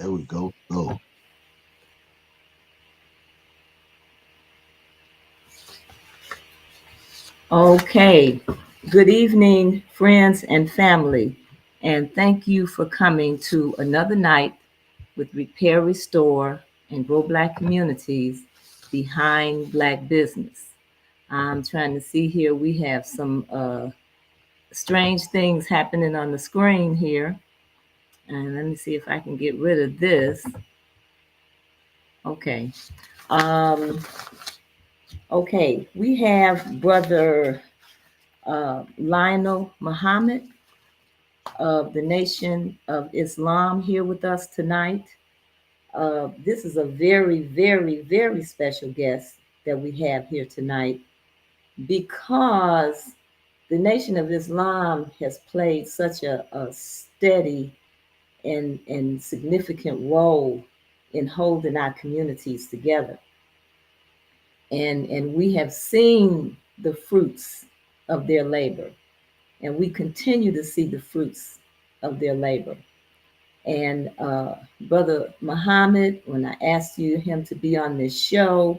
There we go. Go. Okay. Good evening, friends and family. And thank you for coming to another night with Repair, Restore, and Grow Black Communities behind Black business. I'm trying to see here. We have some strange things happening on the screen here. And let me see if I can get rid of this. Okay. Um, okay. We have Brother Lionel Muhammad of the Nation of Islam here with us tonight. This is a very, very, very special guest that we have here tonight because the Nation of Islam has played such a steady and significant role in holding our communities together. And we have seen the fruits of their labor, and we continue to see the fruits of their labor. And Brother Muhammad, when I asked him to be on this show,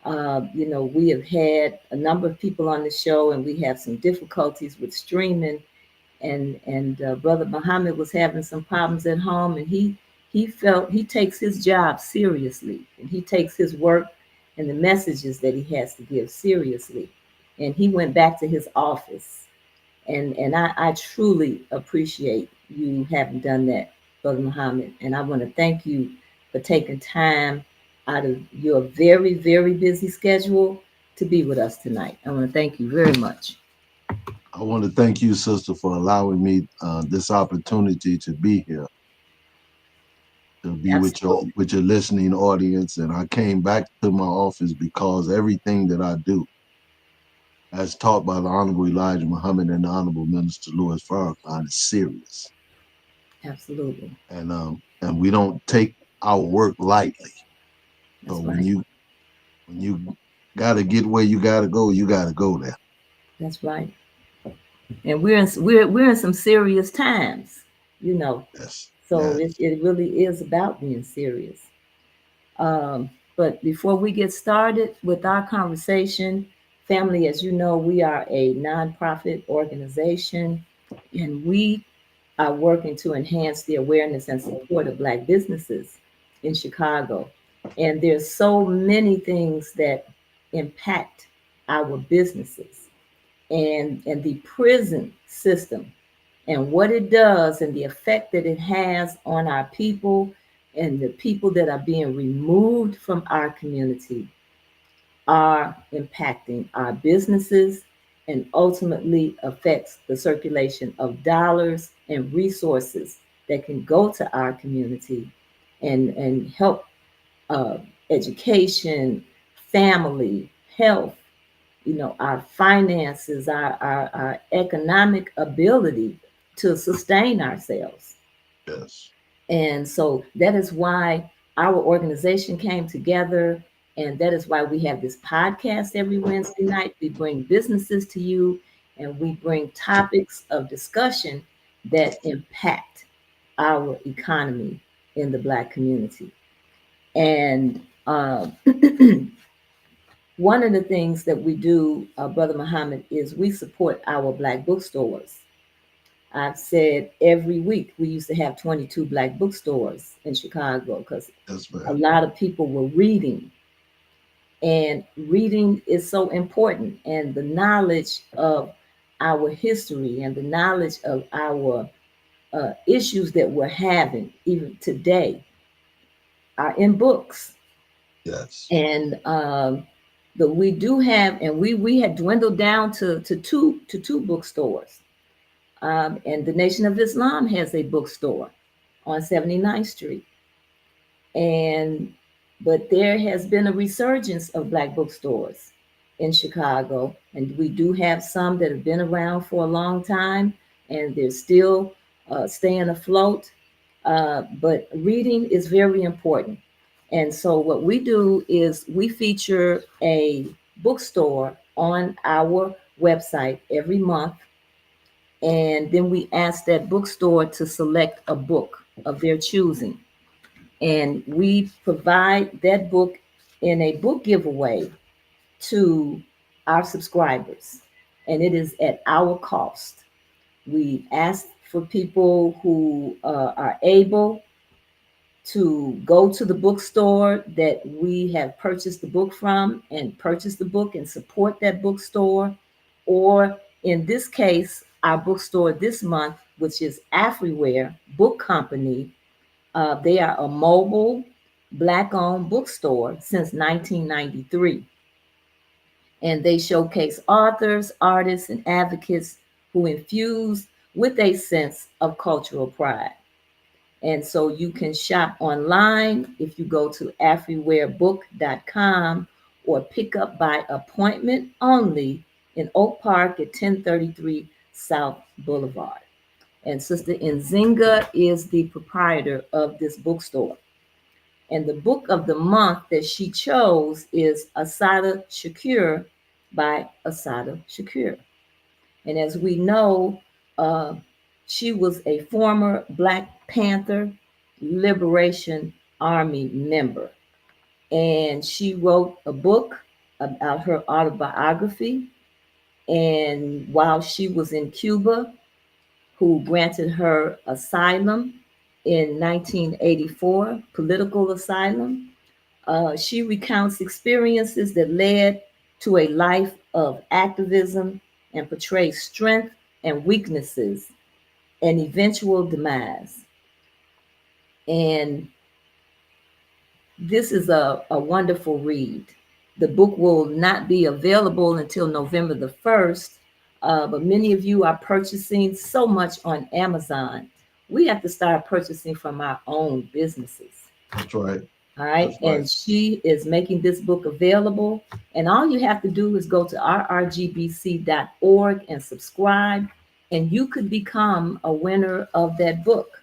we have had a number of people on the show, and we have some difficulties with streaming. And Brother Muhammad was having some problems at home, and he felt he takes his job seriously, and he takes his work and the messages that he has to give seriously. And he went back to his office, and I truly appreciate you having done that, Brother Muhammad. And I want to thank you for taking time out of your very, very busy schedule to be with us tonight. I want to thank you very much. I want to thank you, sister, for allowing me this opportunity to be here, to be Absolutely. with your listening audience. And I came back to my office because everything that I do, as taught by the Honorable Elijah Muhammad and the Honorable Minister Louis Farrakhan, is serious. Absolutely. And we don't take our work lightly. So That's right. when you gotta get where you gotta go there. That's right. And we're in some serious times, you know. Yes, So yes. it really is about being serious. But before we get started with our conversation, family, as you know, we are a nonprofit organization, and we are working to enhance the awareness and support of Black businesses in Chicago. And there's so many things that impact our businesses, and the prison system and what it does and the effect that it has on our people and the people that are being removed from our community are impacting our businesses and ultimately affects the circulation of dollars and resources that can go to our community and help uh, education, family, health, our finances, our economic ability to sustain ourselves. Yes. And so that is why our organization came together. And that is why we have this podcast every Wednesday night. We bring businesses to you, and we bring topics of discussion that impact our economy in the Black community. And one of the things that we do, Brother Muhammad, is we support our Black bookstores. I've said every week we used to have 22 Black bookstores in Chicago because Yes, a ma'am. lot of people were reading, and reading is so important. And the knowledge of our history and the knowledge of our issues that we're having even today are in books. Yes. And but we do have, and we had dwindled down to two bookstores. And the Nation of Islam has a bookstore on 79th Street. And but there has been a resurgence of Black bookstores in Chicago, and we do have some that have been around for a long time, and they're still staying afloat. But reading is very important. And so what we do is we feature a bookstore on our website every month, and then we ask that bookstore to select a book of their choosing. And we provide that book in a book giveaway to our subscribers, and it is at our cost. We ask for people who are able to go to the bookstore that we have purchased the book from and purchase the book and support that bookstore. Or in this case, our bookstore this month, which is Afriware Book Company, they are a mobile, Black owned bookstore since 1993. And they showcase authors, artists, and advocates who infuse with a sense of cultural pride. And so you can shop online if you go to afriwarebook.com or pick up by appointment only in Oak Park at 1033 South Boulevard. And Sister Nzinga is the proprietor of this bookstore. And the book of the month that she chose is Asada Shakur by Asada Shakur. And as we know, uh, she was a former Black Panther Liberation Army member. And she wrote a book about her autobiography. And while she was in Cuba, who granted her asylum in 1984, political asylum, she recounts experiences that led to a life of activism and portrays strength and weaknesses and eventual demise. And this is a wonderful read. The book will not be available until November the 1st, but many of you are purchasing so much on Amazon. We have to start purchasing from our own businesses. That's right. All right. That's right. And she is making this book available. And all you have to do is go to rrgbc.org and subscribe, and you could become a winner of that book.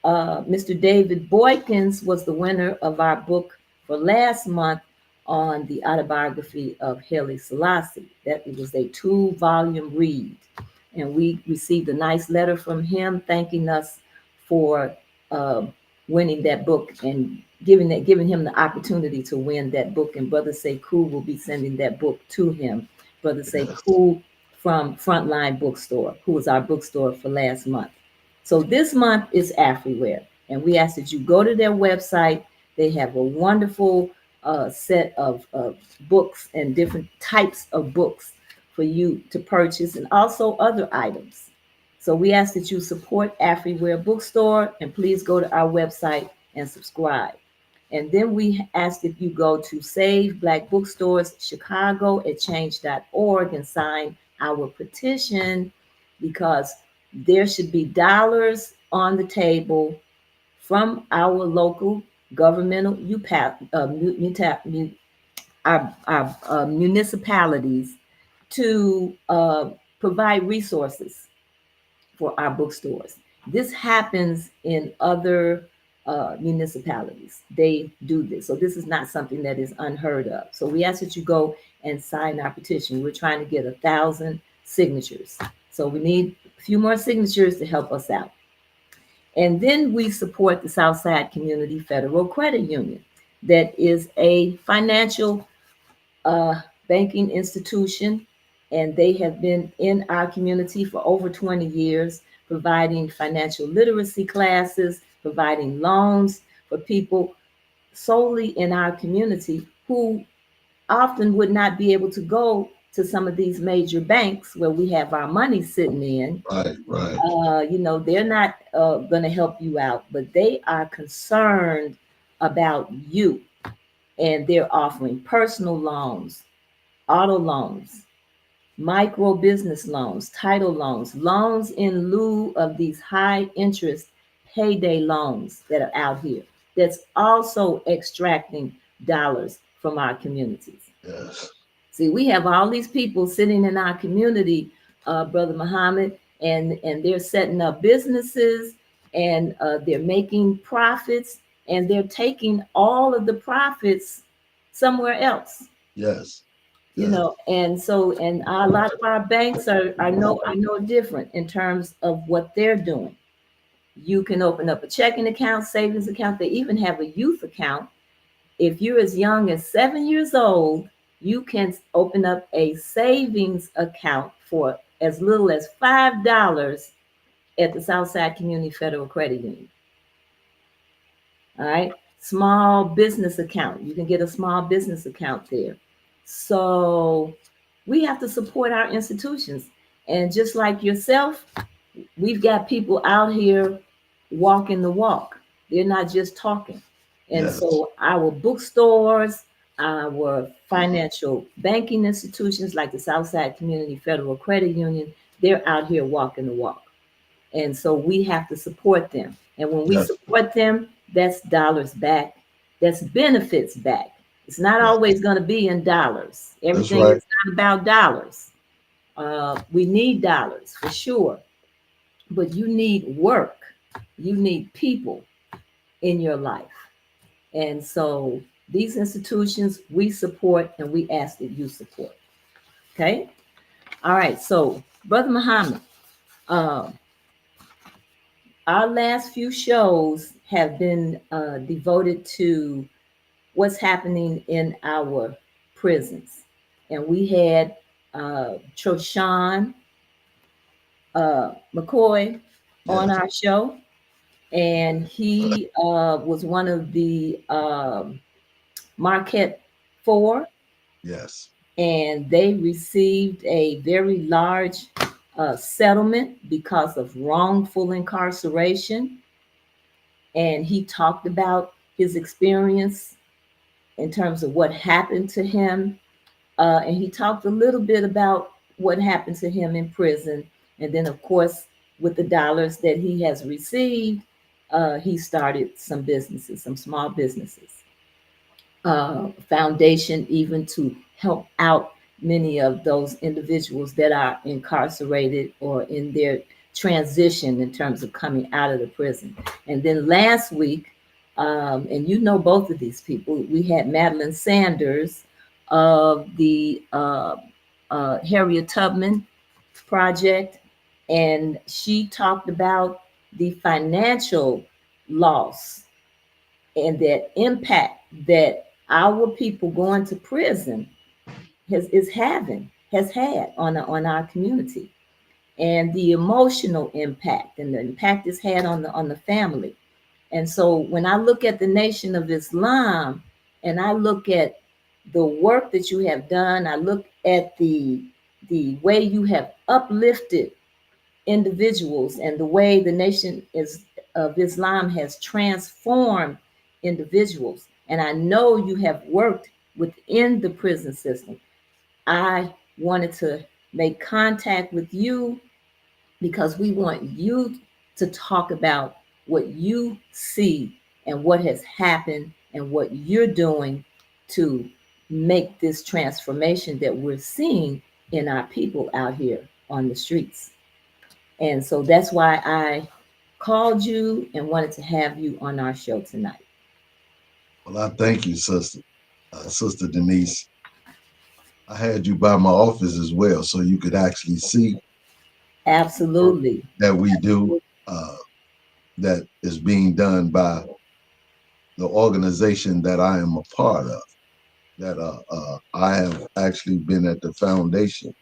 Mr. David Boykins was the winner of our book for last month on the autobiography of Haile Selassie. That it was a 2-volume read. And we received a nice letter from him thanking us for uh, winning that book and giving him the opportunity to win that book. And Brother Sekou will be sending that book to him. Brother Yes. Sekou from Frontline Bookstore, who was our bookstore for last month. So this month is Afriware, and we ask that you go to their website. They have a wonderful set of books and different types of books for you to purchase, and also other items. So we ask that you support Afriware Bookstore, and please go to our website and subscribe. And then we ask that you go to Save Black Bookstores Chicago at change.org and sign our petition, because there should be dollars on the table from our local governmental our municipalities to provide resources for our bookstores. This happens in other municipalities. They do this. So this is not something that is unheard of. So we ask that you go and sign our petition. We're trying to get 1,000 signatures. So we need a few more signatures to help us out. And then we support the Southside Community Federal Credit Union. That is a financial banking institution, and they have been in our community for over 20 years, providing financial literacy classes, providing loans for people solely in our community who often would not be able to go to some of these major banks where we have our money sitting in. Right. Right. They're not going to help you out, but they are concerned about you, and they're offering personal loans, auto loans, micro business loans, title loans, loans in lieu of these high interest payday loans that are out here. That's also extracting dollars from our communities. Yes. See, we have all these people sitting in our community, Brother Muhammad, and they're setting up businesses, and they're making profits, and they're taking all of the profits somewhere else. Yes. Yes. And so, and a lot of our banks are no different in terms of what they're doing. You can open up a checking account, savings account. They even have a youth account. If you're as young as 7 years old, you can open up a savings account for as little as $5 at the Southside Community Federal Credit Union. All right. Small business account. You can get a small business account there. So we have to support our institutions. And just like yourself, we've got people out here walking the walk. They're not just talking. And Yes. so our bookstores, our financial banking institutions like the Southside Community Federal Credit Union, they're out here walking the walk. And so we have to support them. And when we Yes. support them, that's dollars back, that's benefits back. It's not Yes. always going to be in dollars. That's Everything right. is not about dollars. We need dollars for sure, but you need work. You need people in your life. And so these institutions we support and we ask that you support. Okay. All right. So, Brother Muhammad, uh, our last few shows have been devoted to what's happening in our prisons. And we had Troshan McCoy on Yes. our show, and he was one of the Marquette Four, Yes. and they received a very large settlement because of wrongful incarceration. And he talked about his experience in terms of what happened to him. And he talked a little bit about what happened to him in prison. And then, of course, with the dollars that he has received, he started some businesses, some small businesses, foundation, even to help out many of those individuals that are incarcerated or in their transition in terms of coming out of the prison. And then last week, and you know both of these people, we had Madeline Sanders of the Harriet Tubman Project, and she talked about the financial loss and that impact that our people going to prison has had on our community, and the emotional impact and the impact it's had on the family. And so when I look at the Nation of Islam and I look at the work that you have done, I look at the way you have uplifted individuals and the way the Nation of Islam has transformed individuals. And I know you have worked within the prison system. I wanted to make contact with you because we want you to talk about what you see and what has happened and what you're doing to make this transformation that we're seeing in our people out here on the streets. And so that's why I called you and wanted to have you on our show tonight. Well, I thank you, sister. Sister Denise. I had you by my office as well, so you could actually see work Absolutely. that we do, uh, that is being done by the organization that I am a part of. That I have actually been at the foundation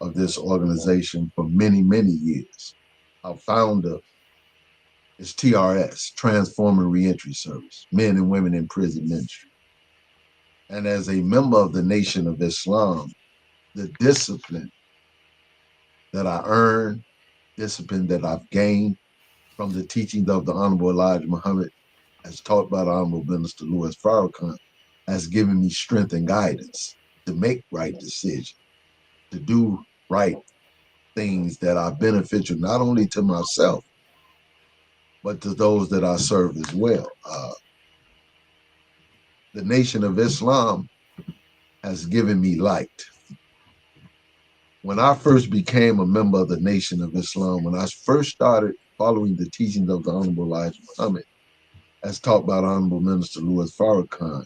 of this organization for many, many years. Our founder is TRS, Transforming Reentry Service, Men and Women in Prison Ministry. And as a member of the Nation of Islam, the discipline that I earned, discipline that I've gained from the teachings of the Honorable Elijah Muhammad, as taught by the Honorable Minister Louis Farrakhan, has given me strength and guidance to make right decisions, to do right things that are beneficial not only to myself, but to those that I serve as well. The Nation of Islam has given me light. When I first became a member of the Nation of Islam, when I first started following the teachings of the Honorable Elijah Muhammad, as taught by the Honorable Minister Louis Farrakhan,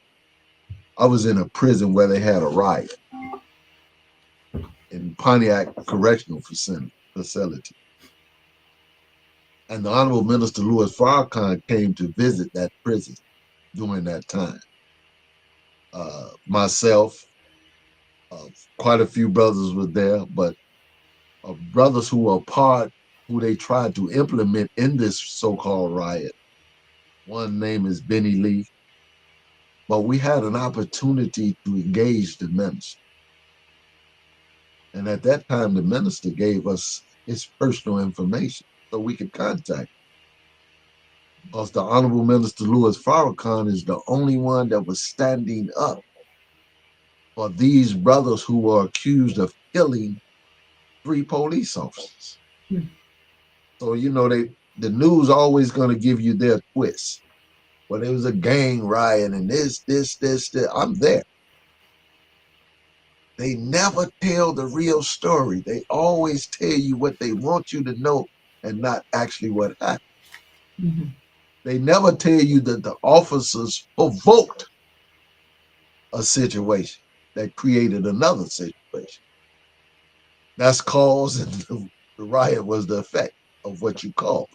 I was in a prison where they had a riot in Pontiac Correctional Facility. And the Honorable Minister Louis Farrakhan came to visit that prison during that time. Myself, uh, quite a few brothers were there, but brothers who were part, who they tried to implement in this so-called riot. One name is Benny Lee, but we had an opportunity to engage the minister. And at that time, the minister gave us his personal information so we could contact him. Because the Honorable Minister Louis Farrakhan is the only one that was standing up for these brothers who were accused of killing 3 police officers. Hmm. So, the news always going to give you their twist. Well, there was a gang riot and this. I'm there. They never tell the real story. They always tell you what they want you to know and not actually what happened. Mm-hmm. They never tell you that the officers provoked a situation that created another situation. That's cause, and the riot was the effect of what you call.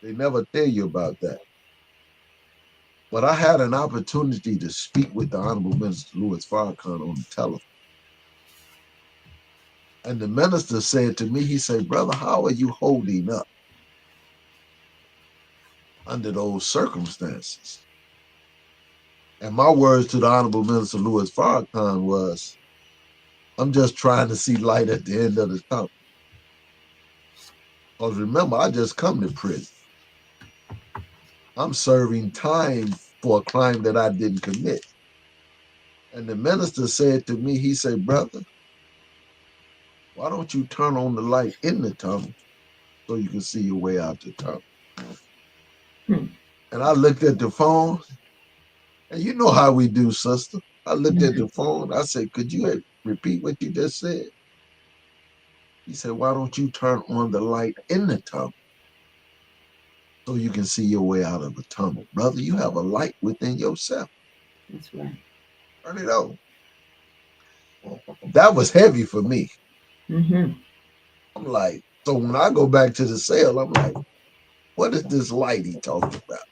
They never tell you about that. But I had an opportunity to speak with the Honorable Minister Louis Farrakhan on the telephone. And the minister said to me, he said, "Brother, how are you holding up under those circumstances?" And my words to the Honorable Minister Louis Farrakhan was, "I'm just trying to see light at the end of the tunnel." Because remember, I just come to prison. I'm serving time for a crime that I didn't commit. And the minister said to me, he said, "Brother, why don't you turn on the light in the tunnel so you can see your way out the tunnel?" Hmm. And I looked at the phone, and you know how we do, sister. I looked at Mm-hmm. the phone. I said, "Could you repeat what you just said?" He said, "Why don't you turn on the light in the tunnel so you can see your way out of the tunnel? Brother, you have a light within yourself. That's right. Turn it on." That was heavy for me. Mm-hmm. I'm like, so when I go back to the cell, I'm like, what is this light he talking about?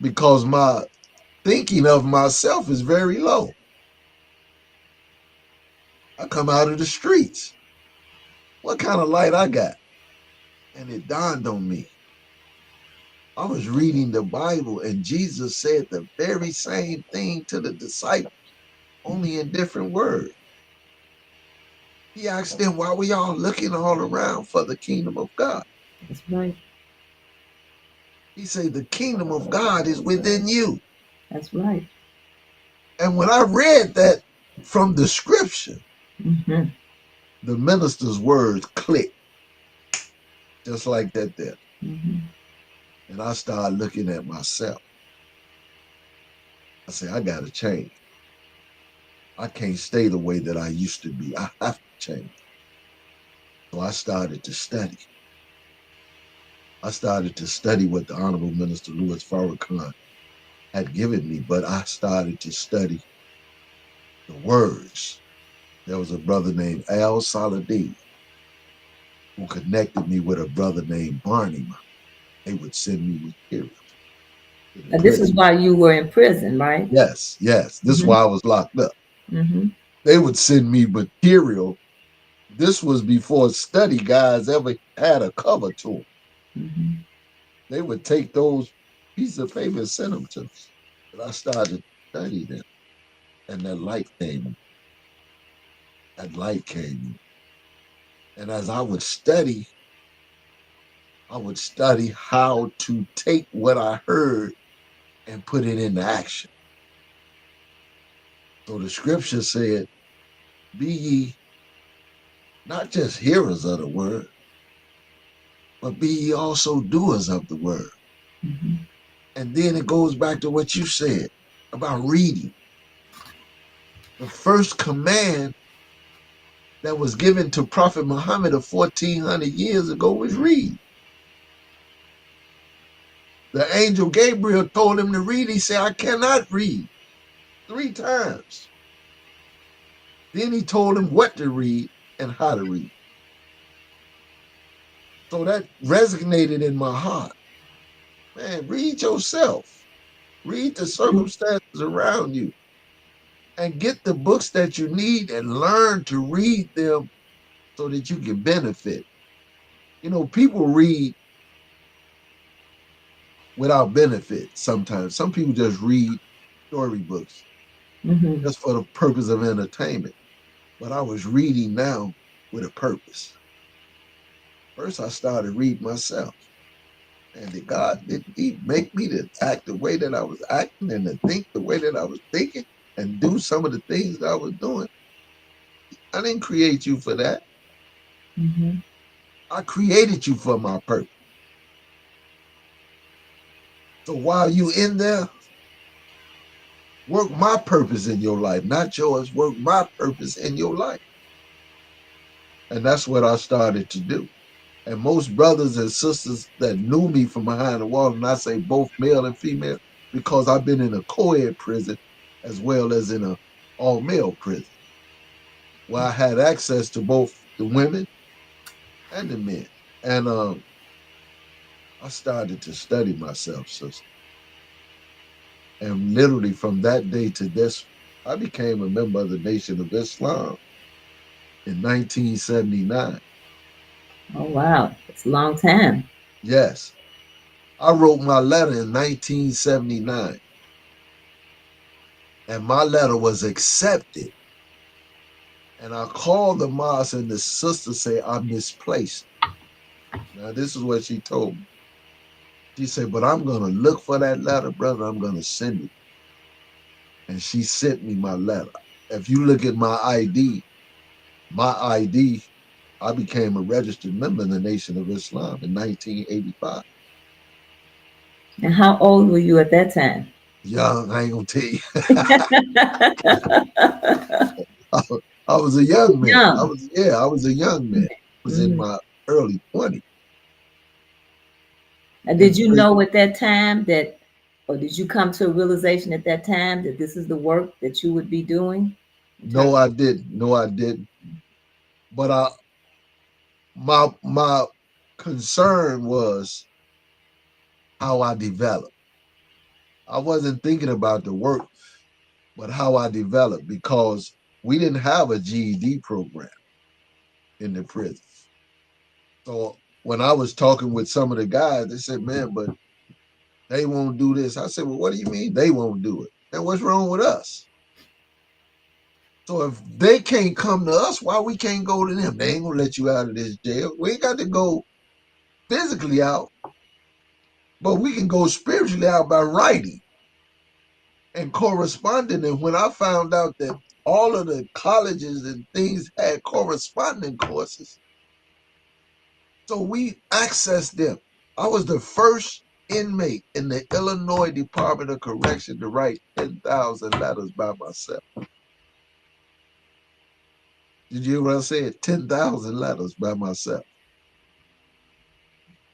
Because my thinking of myself is very low. I come out of the streets. What kind of light I got? And it dawned on me. I was reading the Bible and Jesus said the very same thing to the disciples, only in different words. He asked them, why were y'all looking all around for the kingdom of God? That's right. He said, the kingdom of God is within you. That's right. And when I read that from the scripture, Mm-hmm. the minister's words clicked just like that there. Mm-hmm. And I started looking at myself. I said, I got to change. I can't stay the way that I used to be. I have to change. So I started to study. I started to study what the Honorable Minister Louis Farrakhan had given me, but I started to study the words. There was a brother named Al Saladin who connected me with a brother named Barney. They would send me materials to the Now, this is prison. why you were in prison, right? Yes, yes. This is Mm-hmm. why I was locked up. Mm-hmm. They would send me material. This was before study guides ever had a cover to them. Mm-hmm. They would take those pieces of paper and send them to me. But I started to study them, and that light came. That light came. And as I would study how to take what I heard and put it into action. So the scripture said, be ye not just hearers of the word, but be ye also doers of the word. Mm-hmm. And then it goes back to what you said about reading. The first command that was given to Prophet Muhammad of 1400 years ago was read. The angel Gabriel told him to read. He said, I cannot read 3 times. Then he told him what to read and how to read. So that resonated in my heart. Man, read yourself. Read the circumstances around you and get the books that you need and learn to read them so that you can benefit. You know, people read without benefit sometimes. Some people just read storybooks Mm-hmm. just for the purpose of entertainment. But I was reading now with a purpose. First, I started reading myself. And did God, did He make me to act the way that I was acting and to think the way that I was thinking and do some of the things that I was doing? I didn't create you for that. Mm-hmm. I created you for my purpose. So while you in there, work my purpose in your life, not yours. Work my purpose in your life. And that's what I started to do. And most brothers and sisters that knew me from behind the wall, and I say both male and female, because I've been in a co-ed prison as well as in a all-male prison, where I had access to both the women and the men. And I started to study myself, sister. And literally from that day to this, I became a member of the Nation of Islam in 1979. Oh wow, it's a long time. Yes, I wrote my letter in 1979, and my letter was accepted. And I called the mosque, and the sister said, I misplaced. Now, this is what she told me. She said, but I'm going to look for that letter, brother. I'm going to send it. And she sent me my letter. If you look at my ID, I became a registered member in the Nation of Islam in 1985. And how old were you at that time? Young, I ain't going to tell you. I, I was a young man. Young. I was a young man. I was in Mm-hmm. my early 20s And in did you prison. know at that time that, or did you come to a realization at that time that this is the work that you would be doing? In No, terms, I didn't. No, I didn't. But my concern was how I developed. I wasn't thinking about the work, but how I developed because we didn't have a GED program in the prison. So when I was talking with some of the guys, they said, "Man, but they won't do this." I said, "Well, what do you mean they won't do it? And what's wrong with us? So if they can't come to us, why we can't go to them? They ain't gonna let you out of this jail. We ain't got to go physically out, but we can go spiritually out by writing and corresponding." And when I found out that all of the colleges and things had corresponding courses, so we accessed them. I was the first inmate in the Illinois Department of Correction to write 10,000 letters by myself. Did you hear what I said? 10,000 letters by myself.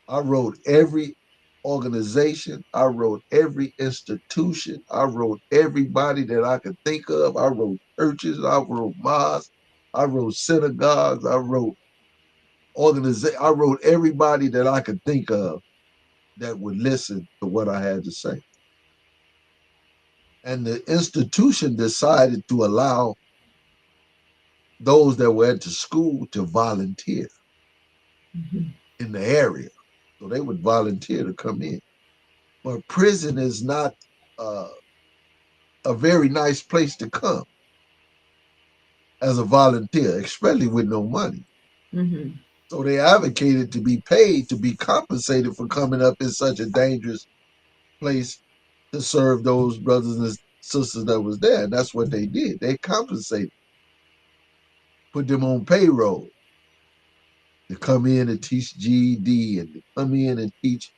I wrote every organization. I wrote every institution. I wrote everybody that I could think of. I wrote churches. I wrote mosques. I wrote synagogues. I wrote organization. I wrote everybody that I could think of that would listen to what I had to say. And the institution decided to allow those that were at the school to volunteer mm-hmm. in the area. So they would volunteer to come in. But prison is not uh, a very nice place to come as a volunteer, especially with no money. Mm-hmm. So they advocated to be paid, to be compensated for coming up in such a dangerous place to serve those brothers and sisters that was there. And that's what they did. They compensated, put them on payroll to come in and teach GED and to come in and teach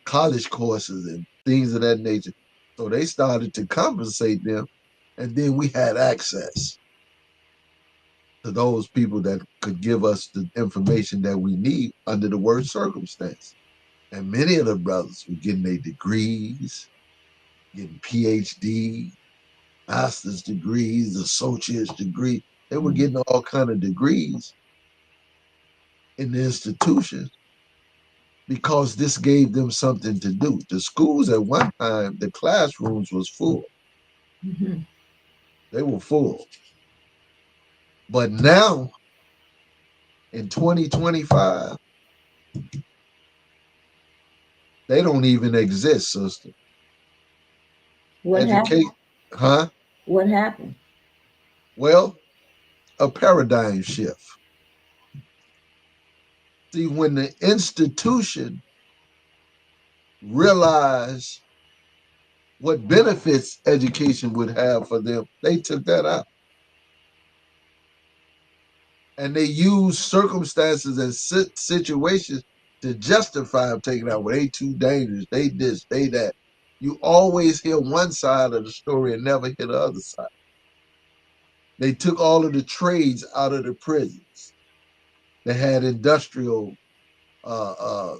college courses and things of that nature. So they started to compensate them, and then we had access to those people that could give us the information that we need under the worst circumstance. And many of the brothers were getting their degrees, getting PhD, master's degrees, associate's degree. They were getting all kind of degrees in the institution because this gave them something to do. The schools at one time, the classrooms was full. Hmm. They were full. But now in 2025, they don't even exist, sister. What happened? Educate, huh? What happened? Well, a paradigm shift. See, when the institution realized what benefits education would have for them, they took that out. And they used circumstances and situations to justify them taking out. Well, they too dangerous. They this, they that. You always hear one side of the story and never hear the other side. They took all of the trades out of the prisons. They had industrial uh, uh,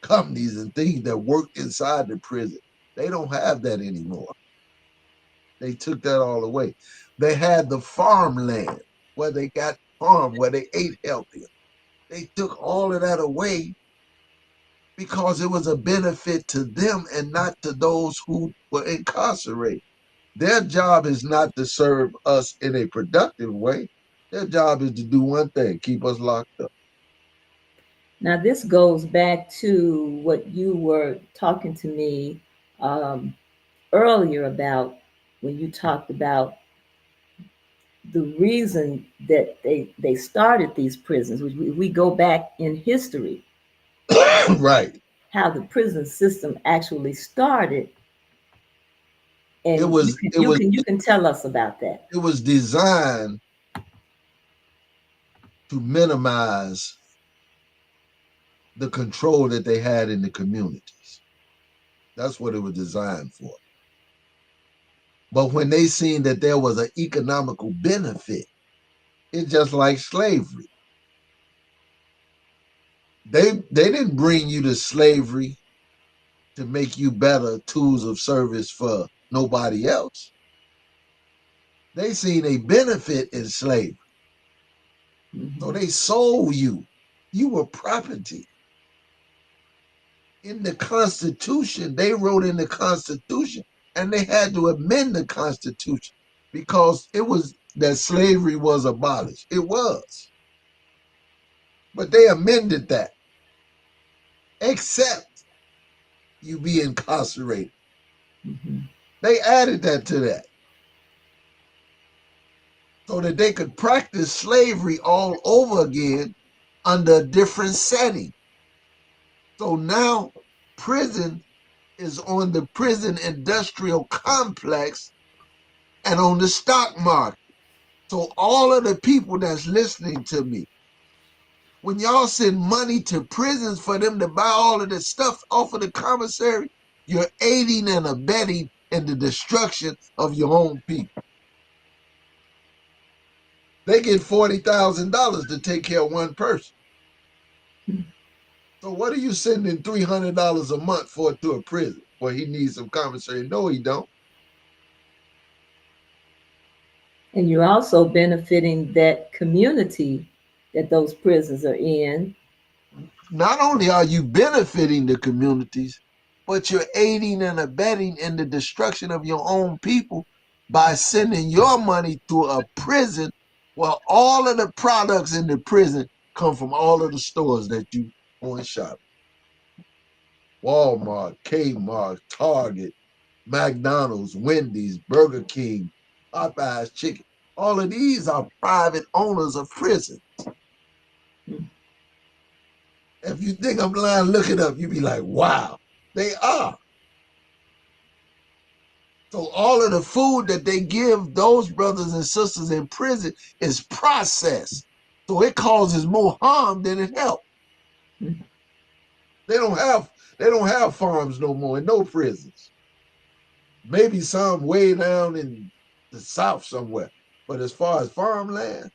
companies and things that worked inside the prison. They don't have that anymore. They took that all away. They had the farmland where they got farm, where they ate healthier. They took all of that away because it was a benefit to them and not to those who were incarcerated. Their job is not to serve us in a productive way. Their job is to do one thing, keep us locked up. Now, this goes back to what you were talking to me um, earlier about when you talked about the reason that they started these prisons. We go back in history, Right. how the prison system actually started, It and was it was you can tell us about that. it was designed to minimize the control that they had in the communities. That's what it was designed for. But when they seen that there was an economical benefit, it's just like slavery. They didn't bring you to slavery to make you better tools of service for nobody else. They seen a benefit in slavery. So Hmm. they sold you. You were property. In the Constitution, they wrote in the Constitution, and they had to amend the Constitution because it was that slavery was abolished. It was. But they amended that, except you be incarcerated. Hmm. They added that to that so that they could practice slavery all over again under a different setting. So now prison is on the prison industrial complex and on the stock market. So all of the people that's listening to me, when y'all send money to prisons for them to buy all of this stuff off of the commissary, you're aiding and abetting in the destruction of your own people. They get $40,000 to take care of one person. So what are you sending $300 a month for to a prison where he needs some commissary? No, he don't. And you're also benefiting that community that those prisons are in. Not only are you benefiting the communities, but you're aiding and abetting in the destruction of your own people by sending your money to a prison where all of the products in the prison come from all of the stores that you go and shop. Walmart, Kmart, Target, McDonald's, Wendy's, Burger King, Popeye's Chicken. All of these are private owners of prison. If you think I'm lying, look it up. You be like, wow, they are. So all of the food that they give those brothers and sisters in prison is processed. So it causes more harm than it helps. They don't have they don't have farms no more in no prisons. Maybe some way down in the south somewhere. But as far as farmland,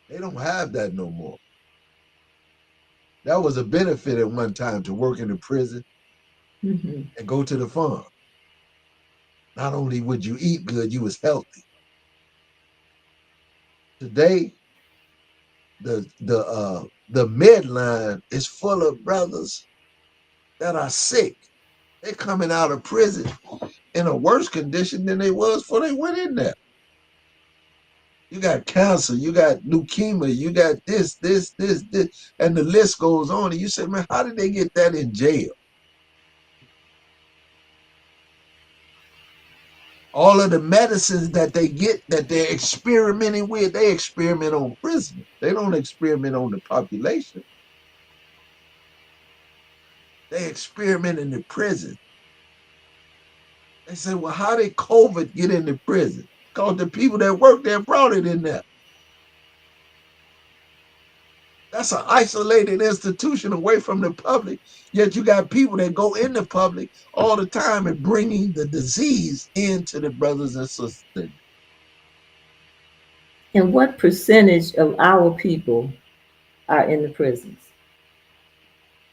they don't have that no more. That was a benefit at one time to work in a prison Hmm. and go to the farm. Not only would you eat good, you was healthy. Today, the midline is full of brothers that are sick. They're coming out of prison in a worse condition than they was before they went in there. You got cancer, you got leukemia, you got this, and the list goes on. And you say, man, how did they get that in jail? All of the medicines that they get that they're experimenting with, they experiment on prisoners. They don't experiment on the population. They experiment in the prison. They say, well, how did COVID get into prison? Because the people that work there brought it in there. That's an isolated institution away from the public. Yet you got people that go in the public all the time and bringing the disease into the brothers and sisters. And what percentage of our people are in the prisons?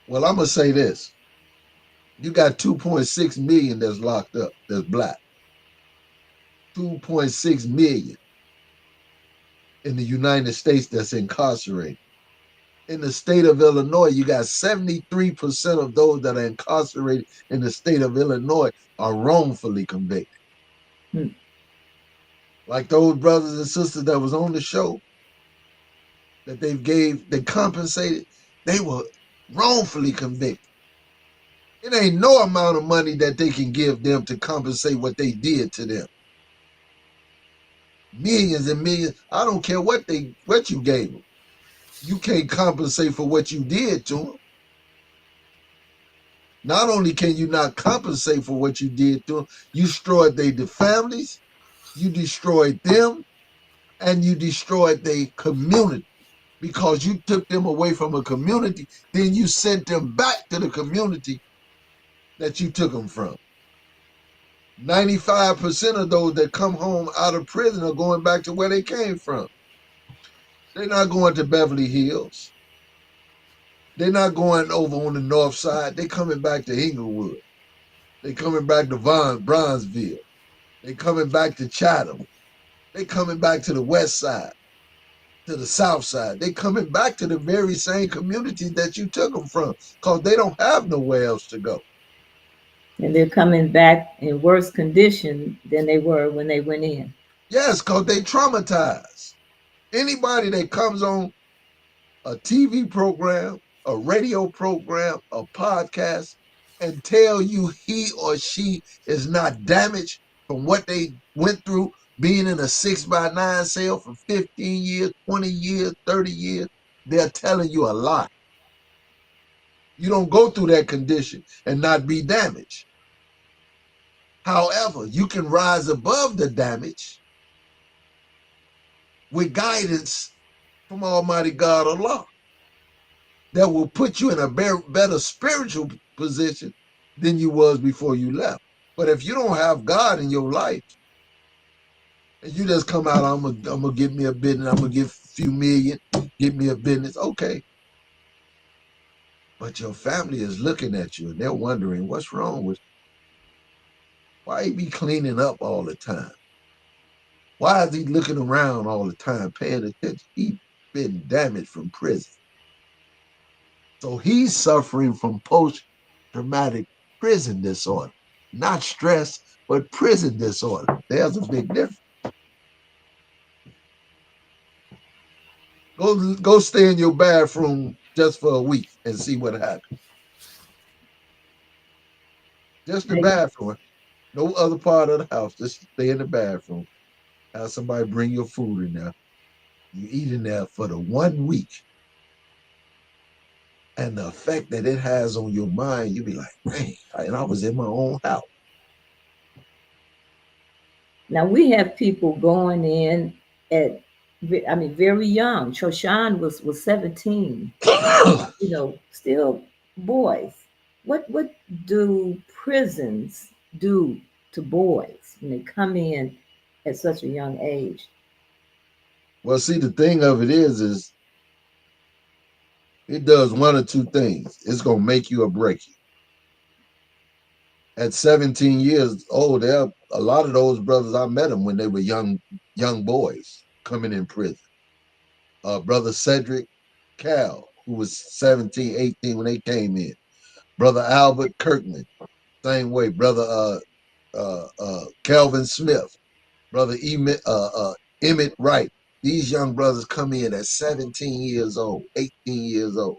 Well, I'm going to say this. You got 2.6 million that's locked up, that's black. 2.6 million in the United States that's incarcerated. In the state of Illinois, you got 73% of those that are incarcerated in the state of Illinois are wrongfully convicted. Hmm. Like those brothers and sisters that was on the show that they compensated, they were wrongfully convicted. It ain't no amount of money that they can give them to compensate what they did to them. Millions and millions. I don't care what you gave them. You can't compensate for what you did to them. Not only can you not compensate for what you did to them, you destroyed their families, you destroyed them, and you destroyed their community because you took them away from a community, then you sent them back to the community that you took them from. 95% of those that come home out of prison are going back to where they came from. They're not going to Beverly Hills. They're not going over on the north side. They're coming back to Inglewood. They're coming back to Bronzeville. They're coming back to Chatham. They're coming back to the west side, to the south side. They're coming back to the very same communities that you took them from because they don't have nowhere else to go. And they're coming back in worse condition than they were when they went in. Yes, because they traumatized. Anybody that comes on a TV program, a radio program, a podcast, and tell you he or she is not damaged from what they went through being in a 6x9 cell for 15 years, 20 years, 30 years, they're telling you a lie. You don't go through that condition and not be damaged. However, you can rise above the damage with guidance from Almighty God Allah that will put you in a better spiritual position than you was before you left. But if you don't have God in your life and you just come out, I'm gonna give me a business, I'm gonna give a few million, give me a business, okay. But your family is looking at you and they're wondering what's wrong with you. Why he be cleaning up all the time? Why is he looking around all the time, paying attention? He been damaged from prison. So he's suffering from post-traumatic prison disorder. Not stress, but prison disorder. There's a big difference. Go stay in your bathroom just for a week and see what happens. Just the bathroom. No other part of the house. Just stay in the bathroom. Have somebody bring your food in there. You eat in there for the 1 week. And the effect that it has on your mind, you be like, man, and I was in my own house. Now we have people going in at, I mean, very young. Choshan was 17. You know, still boys. What do prisons do to boys when they come in at such a young age? Well, see, the thing of it is it does one or two things. It's gonna make you or break you. At 17 years old, there a lot of those brothers I met them when they were young boys coming in prison. Brother Cedric Cal, who was 17, 18 when they came in. Brother Albert Kirkman, same way. Brother Kelvin Smith, Brother Emmett Wright. These young brothers come in at 17 years old, 18 years old.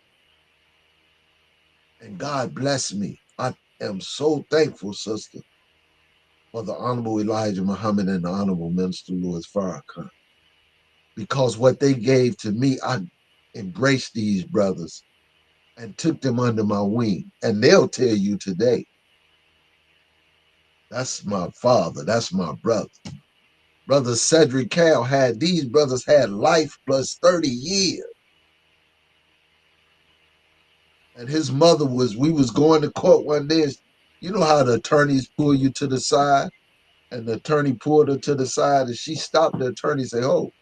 And God bless me. I am so thankful, sister, for the Honorable Elijah Muhammad and the Honorable Minister Louis Farrakhan. Because what they gave to me, I embraced these brothers and took them under my wing. And they'll tell you today, that's my father, that's my brother. Brother Cedric Cal had, these brothers had life plus 30 years. And his mother we was going to court one day. You know how the attorneys pull you to the side? And the attorney pulled her to the side and she stopped the attorney and said, oh,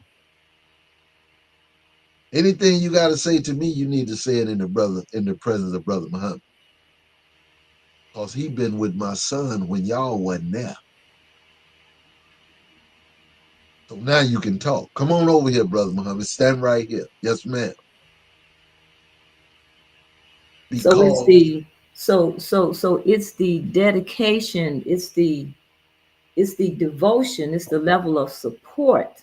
anything you got to say to me, you need to say it in the presence of Brother Muhammad. Because he been with my son when y'all wasn't there. So now you can talk. Come on over here, Brother Muhammad. Stand right here. Yes, ma'am. So it's Because, it's the dedication, it's the devotion, it's the level of support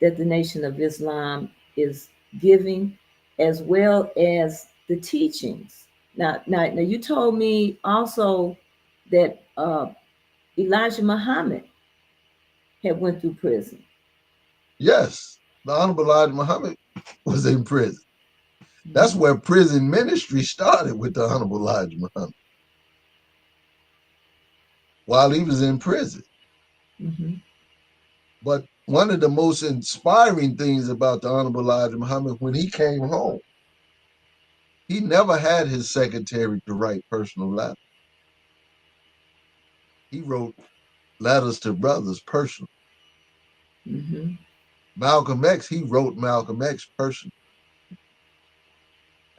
that the Nation of Islam is giving, as well as the teachings. Now you told me also that Elijah Muhammad had went through prison. yes, the Honorable Elijah Muhammad was in prison. That's Mm-hmm. where prison ministry started with the Honorable Elijah Muhammad while he was in prison. Mm-hmm. But one of the most inspiring things about the Honorable Elijah Muhammad, when he came home, he never had his secretary to write personal letters. He wrote letters to brothers personally. Mm-hmm. Malcolm X, he wrote Malcolm X personally.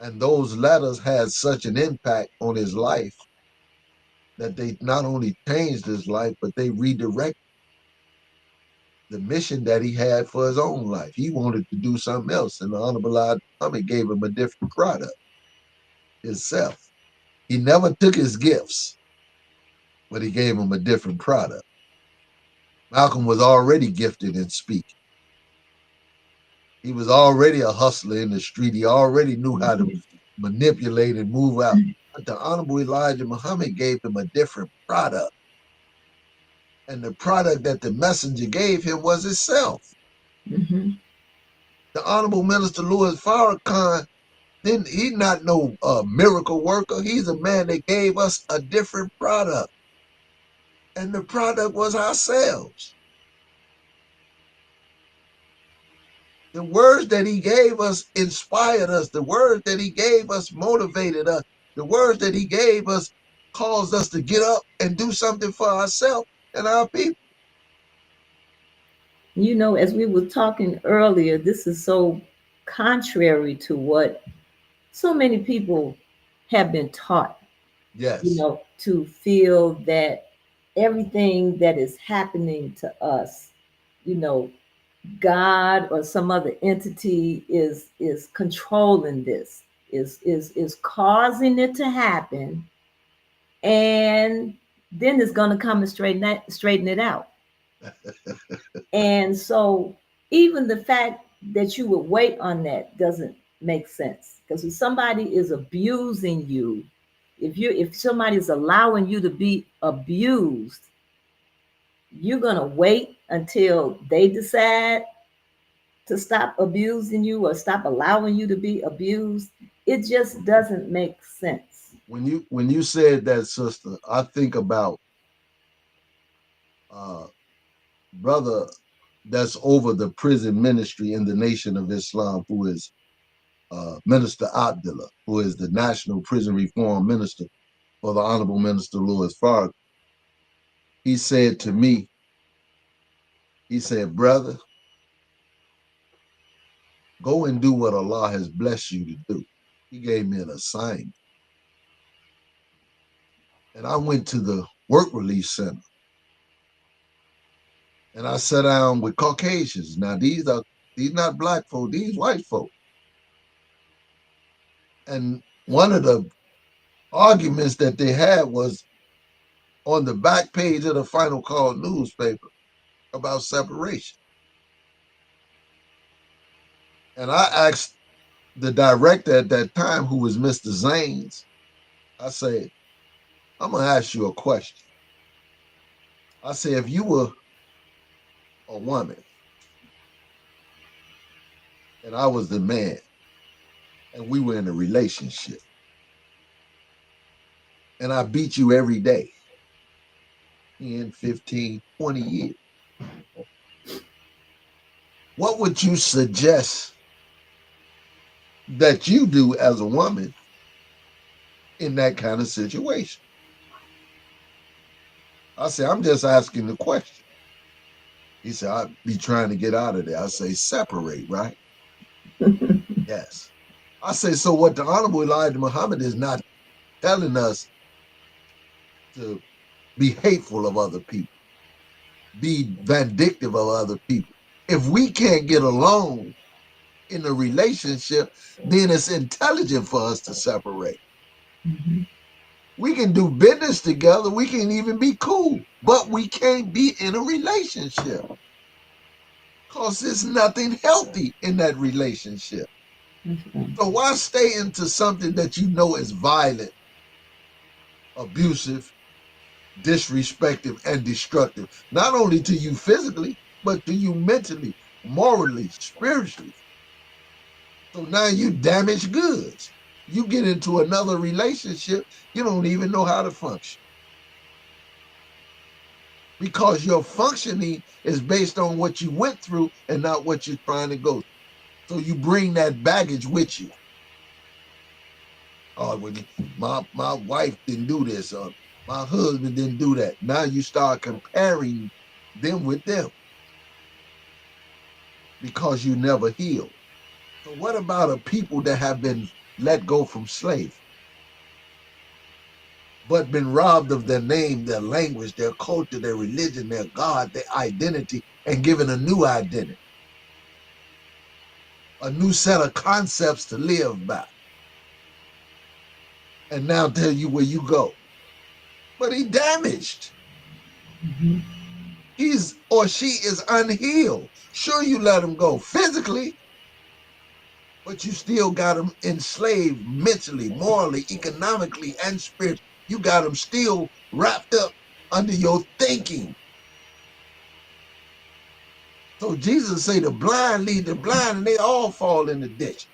And those letters had such an impact on his life that they not only changed his life, but they redirected the mission that he had for his own life. He wanted to do something else, and the Honorable Elijah Muhammad gave him a different product himself. He never took his gifts, but he gave him a different product. Malcolm was already gifted in speaking. He was already a hustler in the street. He already knew how to manipulate and move out. But the Honorable Elijah Muhammad gave him a different product. And the product that the messenger gave him was itself. Mm-hmm. The Honorable Minister Louis Farrakhan, then he's not no miracle worker. He's a man that gave us a different product. And the product was ourselves. The words that he gave us inspired us. The words that he gave us motivated us. The words that he gave us caused us to get up and do something for ourselves and our people. You know, as we were talking earlier, this is so contrary to what so many people have been taught, you Yes. know, to feel that everything that is happening to us, you know, God or some other entity is controlling this, is causing it to happen, and then it's going to come and straighten it out. And so even the fact that you would wait on that doesn't make sense, because if somebody is abusing you, if somebody is allowing you to be abused, you're going to wait until they decide to stop abusing you or stop allowing you to be abused. It just doesn't make sense. When you said that, sister, I think about uh brother that's over the prison ministry in the Nation of Islam, who is Minister Abdullah, who is the National Prison Reform Minister for the Honorable Minister Louis Farrakhan. He said to me, he said, brother, go and do what Allah has blessed you to do. He gave me an assignment. And I went to the work release center and I sat down with Caucasians. Now These not black folk, these white folk. And one of the arguments that they had was on the back page of the Final Call newspaper about separation. And I asked the director at that time, who was Mr. Zanes, I said, I'm going to ask you a question. I said, if you were a woman and I was the man and we were in a relationship and I beat you every day, 10, 15, 20 years, what would you suggest that you do as a woman in that kind of situation? I said, I'm just asking the question. He said, I'd be trying to get out of there. I say, separate, right? Yes. I say, so what the Honorable Elijah Muhammad is not telling us to be hateful of other people, be vindictive of other people. If we can't get along in a relationship, then it's intelligent for us to separate. Mhm. We can do business together. We can even be cool, but we can't be in a relationship because there's nothing healthy in that relationship. That's right. So why stay into something that you know is violent, abusive, disrespectful, and destructive, not only to you physically, but to you mentally, morally, spiritually. So now you damage goods. You get into another relationship, you don't even know how to function because your functioning is based on what you went through and not what you're trying to go through. So you bring that baggage with you. Oh, well, my wife didn't do this, or my husband didn't do that. Now you start comparing them with them because you never healed. So what about a people that have been let go from slavery, but been robbed of their name, their language, their culture, their religion, their God, their identity, and given a new identity, a new set of concepts to live by, and now tell you where you go. But he damaged. Mhm. He's or she is unhealed. Sure, you let him go physically, but you still got them enslaved mentally, morally, economically, and spiritually. You got them still wrapped up under your thinking. So Jesus say the blind lead the blind, and they all fall in the ditch.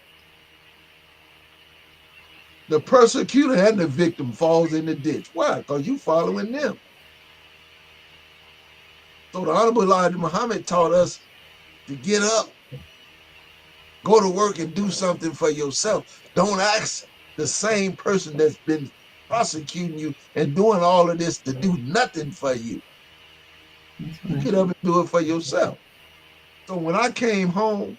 The persecutor and the victim falls in the ditch. Why? Because you following them. So the Honorable Elijah Muhammad taught us to get up, go to work, and do something for yourself. Don't ask the same person that's been prosecuting you and doing all of this to do nothing for you. That's You right. get up and do it for yourself. So when I came home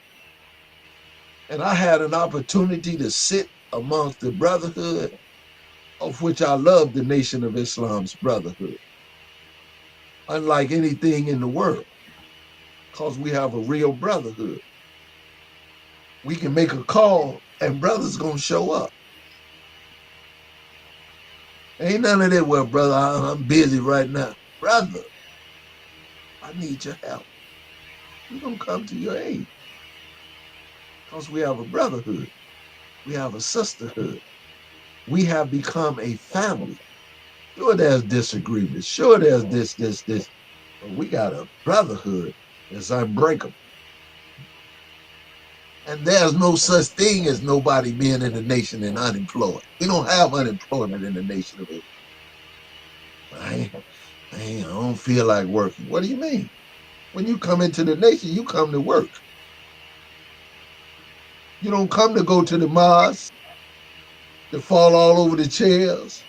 and I had an opportunity to sit amongst the brotherhood, of which I love the Nation of Islam's brotherhood, unlike anything in the world, because we have a real brotherhood. We can make a call and brothers gonna show up. Ain't none of that, well, brother, I'm busy right now. Brother, I need your help. We're gonna come to your aid because we have a brotherhood. We have a sisterhood. We have become a family. Sure, there's disagreements. Sure, there's this. But we got a brotherhood that's unbreakable. And there's no such thing as nobody being in the nation and unemployed. We don't have unemployment in the nation of Islam. I don't feel like working. What do you mean? When you come into the nation, you come to work. You don't come to go to the mosque, to fall all over the chairs,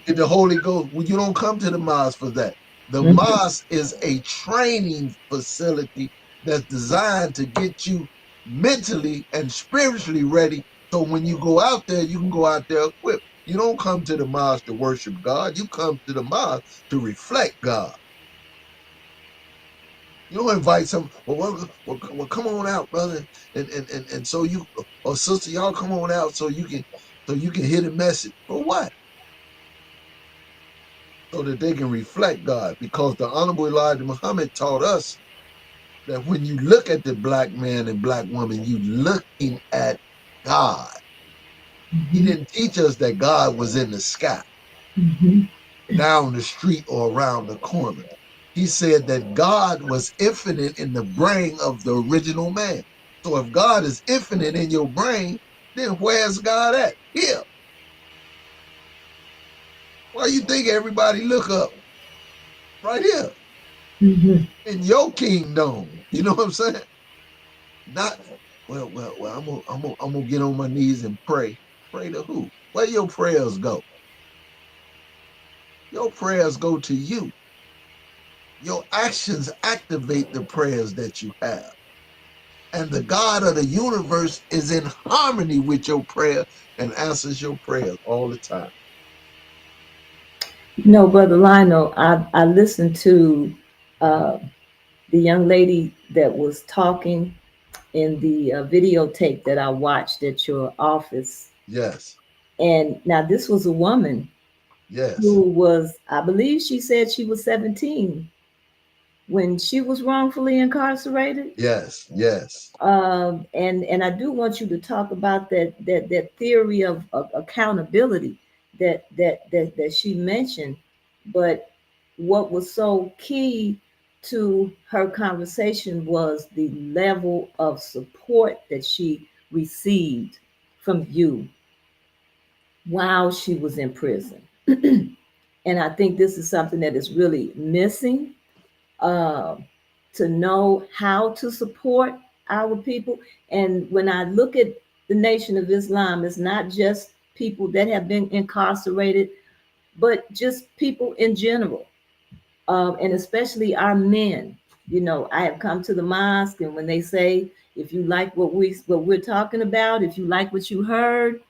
get the Holy Ghost. Well, you don't come to the mosque for that. The mosque is a training facility that's designed to get you mentally and spiritually ready. So when you go out there, you can go out there equipped. You don't come to the mosque to worship God. You come to the mosque to reflect God. You don't invite some. Well, come on out, brother, and so you or sister, y'all come on out so you can hear the message. For what? So that they can reflect God. Because the Honorable Elijah Muhammad taught us that when you look at the black man and black woman, you looking at God. He Mhm. didn't teach us that God was in the sky, Mhm. down the street, or around the corner. He said that God was infinite in the brain of the original man. So if God is infinite in your brain, then where's God at? Here. Why you think everybody look up? Right here. Mhm. In your kingdom. You know what I'm saying? Not well, I'm gonna get on my knees and pray. Pray to who? Where your prayers go? Your prayers go to you. Your actions activate the prayers that you have. And the God of the universe is in harmony with your prayer and answers your prayers all the time. No, Brother Lionel, I listened to uh, the young lady that was talking in the videotape that I watched at your office. Yes, And now this was a woman yes, who was, I believe she said she was 17 when she was wrongfully incarcerated. yes, yes, And I do want you to talk about that theory of accountability that she mentioned. But what was so key to her conversation was the level of support that she received from you while she was in prison. And I think this is something that is really missing, uh, to know how to support our people. And when I look at the Nation of Islam, it's not just people that have been incarcerated, but just people in general, and especially our men. You know, I have come to the mosque, and when they say, if you like what we're talking about, if you like what you heard,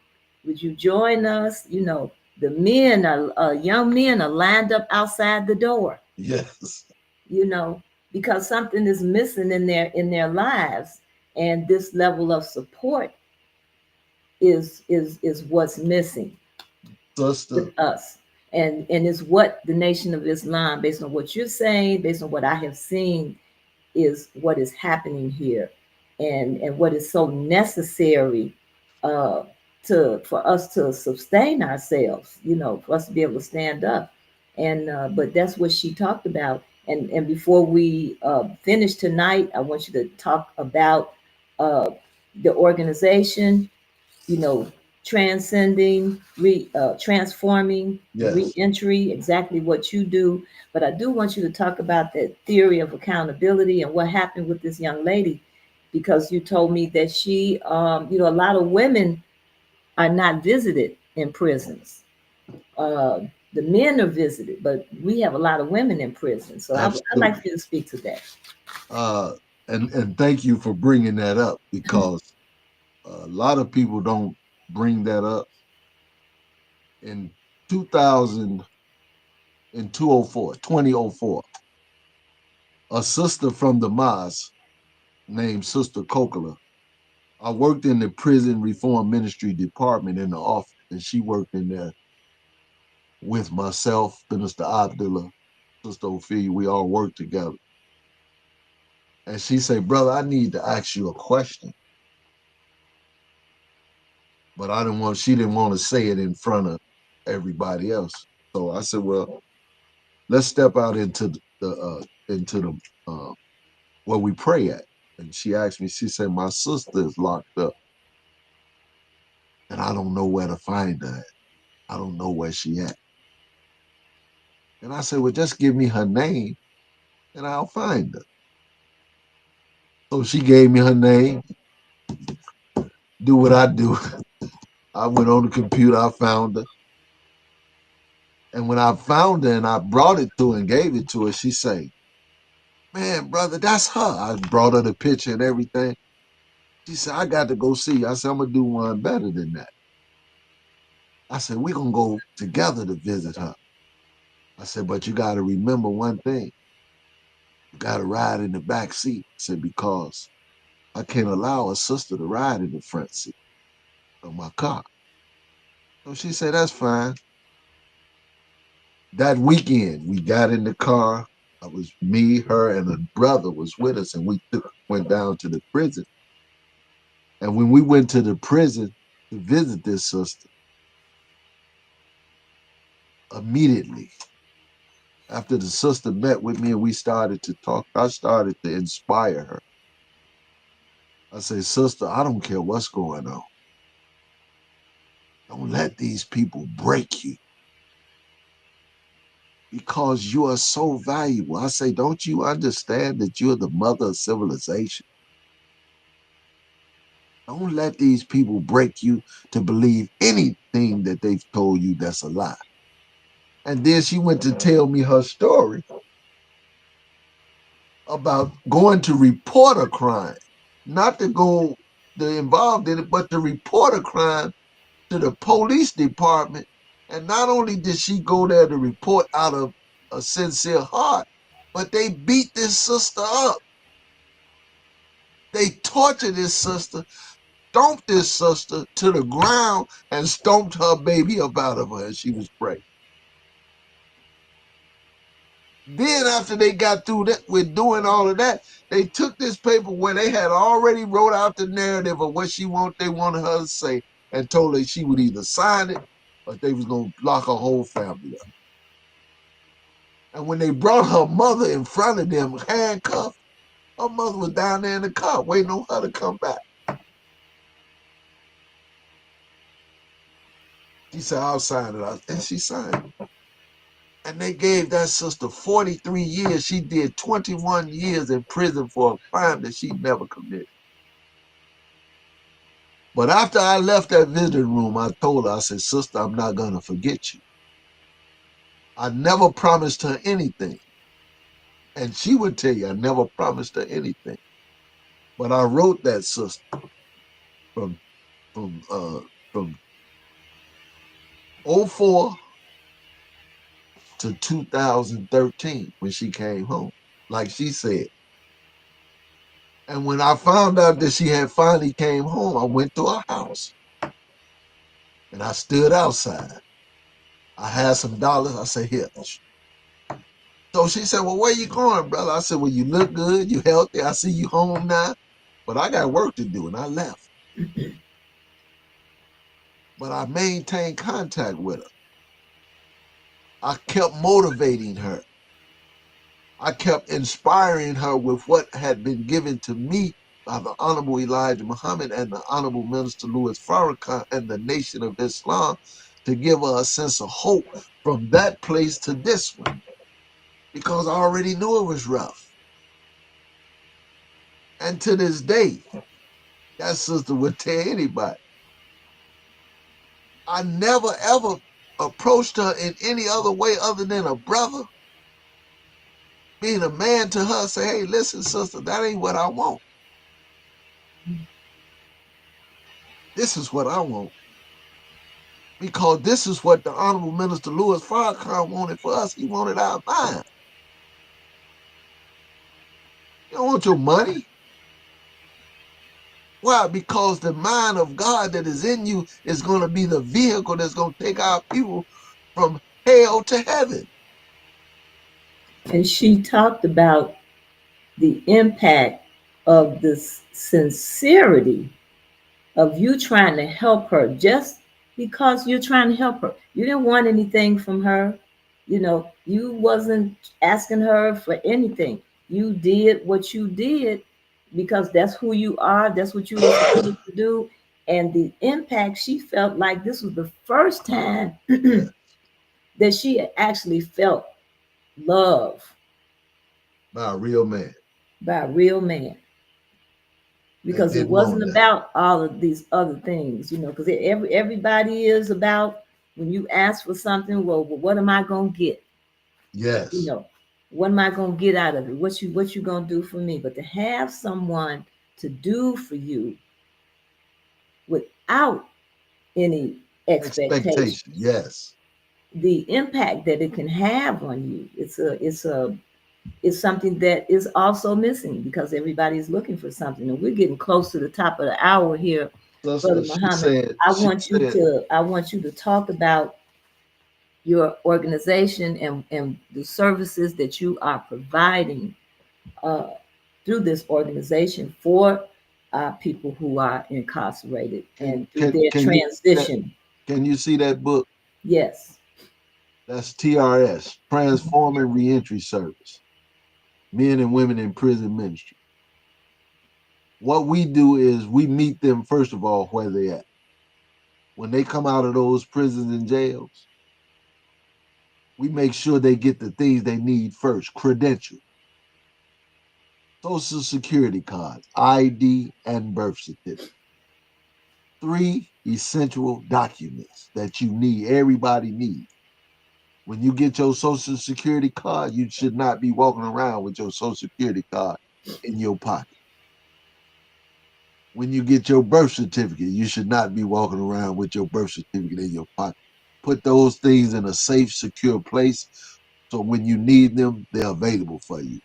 would you join us? You know, the men are young men are lined up outside the door, yes. you know, because something is missing in their lives, and this level of support is what's missing Sister, with us, and is what the Nation of Islam, based on what you're saying, based on what I have seen, is what is happening here, and what is so necessary, uh, to for us to sustain ourselves. You know, for us to be able to stand up, and but that's what she talked about. And before we finish tonight, I want you to talk about uh, the organization, you know, transforming, yes. reentry, exactly what you do. But I do want you to talk about that theory of accountability and what happened with this young lady, because you told me that she, a lot of women are not visited in prisons. Uh, the men are visited, but we have a lot of women in prison. So I'd like Absolutely. for you to speak to that. Uh, and thank you for bringing that up because a lot of people don't bring that up. In 2000, in 2004, a sister from the mosque named Sister Kokala. I worked in the prison reform ministry department in the office, and she worked in there with myself, Minister Abdullah, Sister Ophelia. We all worked together. And she said, "Brother, I need to ask you a question." But she didn't want to say it in front of everybody else. So I said, "Well, let's step out into the where we pray at." And she asked me, she said, "My sister is locked up and I don't know where to find her at. I don't know where she at." And I said, "Well, just give me her name and I'll find her." So she gave me her name, do what I do. I went on the computer, I found her. And when I found her and I brought it to her and gave it to her, she said, "Man, brother, that's her." I brought her the picture and everything. She said, "I got to go see you." I said, "I'm going to do one better than that." I said, "We're going to go together to visit her." I said, "But you got to remember one thing. You got to ride in the back seat. I said, because I can't allow a sister to ride in the front seat of my car. So she said, that's fine. That weekend, we got in the car. I was me, her, and a brother was with us, and we went down to the prison. And when we went to the prison to visit this sister, immediately after the sister met with me and we started to talk, I started to inspire her. I say, sister, I don't care what's going on. Don't let these people break you because you are so valuable. I say, don't you understand that you're the mother of civilization? Don't let these people break you to believe anything that they've told you that's a lie. And then she went to tell me her story about going to report a crime, not to go to involved in it, but to report a crime to the police department. And not only did she go there to report out of a sincere heart, but they beat this sister up. They tortured this sister, stomped this sister to the ground, and stomped her baby up out of her as she was pregnant. Then after they got through that with doing all of that, they took this paper where they had already wrote out the narrative of what they wanted her to say, and told her she would either sign it or they was gonna lock her whole family up. And when they brought her mother in front of them handcuffed, her mother was down there in the car waiting on her to come back. She said, I'll sign it. And she signed it. And they gave that sister 43 years. She did 21 years in prison for a crime that she never committed. But after I left that visiting room, I told her, I said, sister, I'm not going to forget you. I never promised her anything. And she would tell you, I never promised her anything. But I wrote that sister from from uh from '04 to 2013 when she came home, like she said. And when I found out that she had finally came home, I went to her house and I stood outside. I had some dollars. I said, here. So she said, well, where you going, brother? I said, well, you look good. You healthy. I see you home now. But I got work to do. And I left. But I maintained contact with her. I kept motivating her. I kept inspiring her with what had been given to me by the Honorable Elijah Muhammad and the Honorable Minister Louis Farrakhan and the Nation of Islam to give her a sense of hope from that place to this one because I already knew it was rough. And to this day, that sister would tell anybody, I never ever approached her in any other way other than a brother, being a man to her, say, hey, listen, sister, that ain't what I want. This is what I want. Because this is what the Honorable Minister Louis Farrakhan wanted for us. He wanted our mind. You don't want your money. Why? Because the mind of God that is in you is going to be the vehicle that's going to take our people from hell to heaven. And she talked about the impact of this sincerity of you trying to help her just because you're trying to help her. You didn't want anything from her. You wasn't asking her for anything. You did what you did because that's who you are. That's what you were supposed to do. And the impact, she felt like this was the first time Yeah. that she actually felt love By a real man. by a real man, That because it didn't want wasn't that. about all of these other things, because everybody is about when you ask for something, well, what am I gonna get? You Yes. know, what am I gonna get out of it? What you gonna do for me? But to have someone to do for you without any expectation, Expectation. Yes. the impact that it can have on you, it's a is something that is also missing because everybody's looking for something. And we're getting close to the top of the hour here, Brother Sister, Muhammad. she said, I want you to talk about your organization and the services that you are providing uh, through this organization for people who are incarcerated and through their can you see that? transition. Can you see that book? Yes. That's TRS, Transforming Reentry Service, Men and Women in Prison Ministry. What we do is we meet them first of all where they at. When they come out of those prisons and jails, we make sure they get the things they need first: credentials, social security cards, ID, and birth certificate. Three essential documents that you need, everybody needs. When you get your social security card, you should not be walking around with your social security card in your pocket. When you get your birth certificate, you should not be walking around with your birth certificate in your pocket. Put those things in a safe, secure place so when you need them, they're available for you.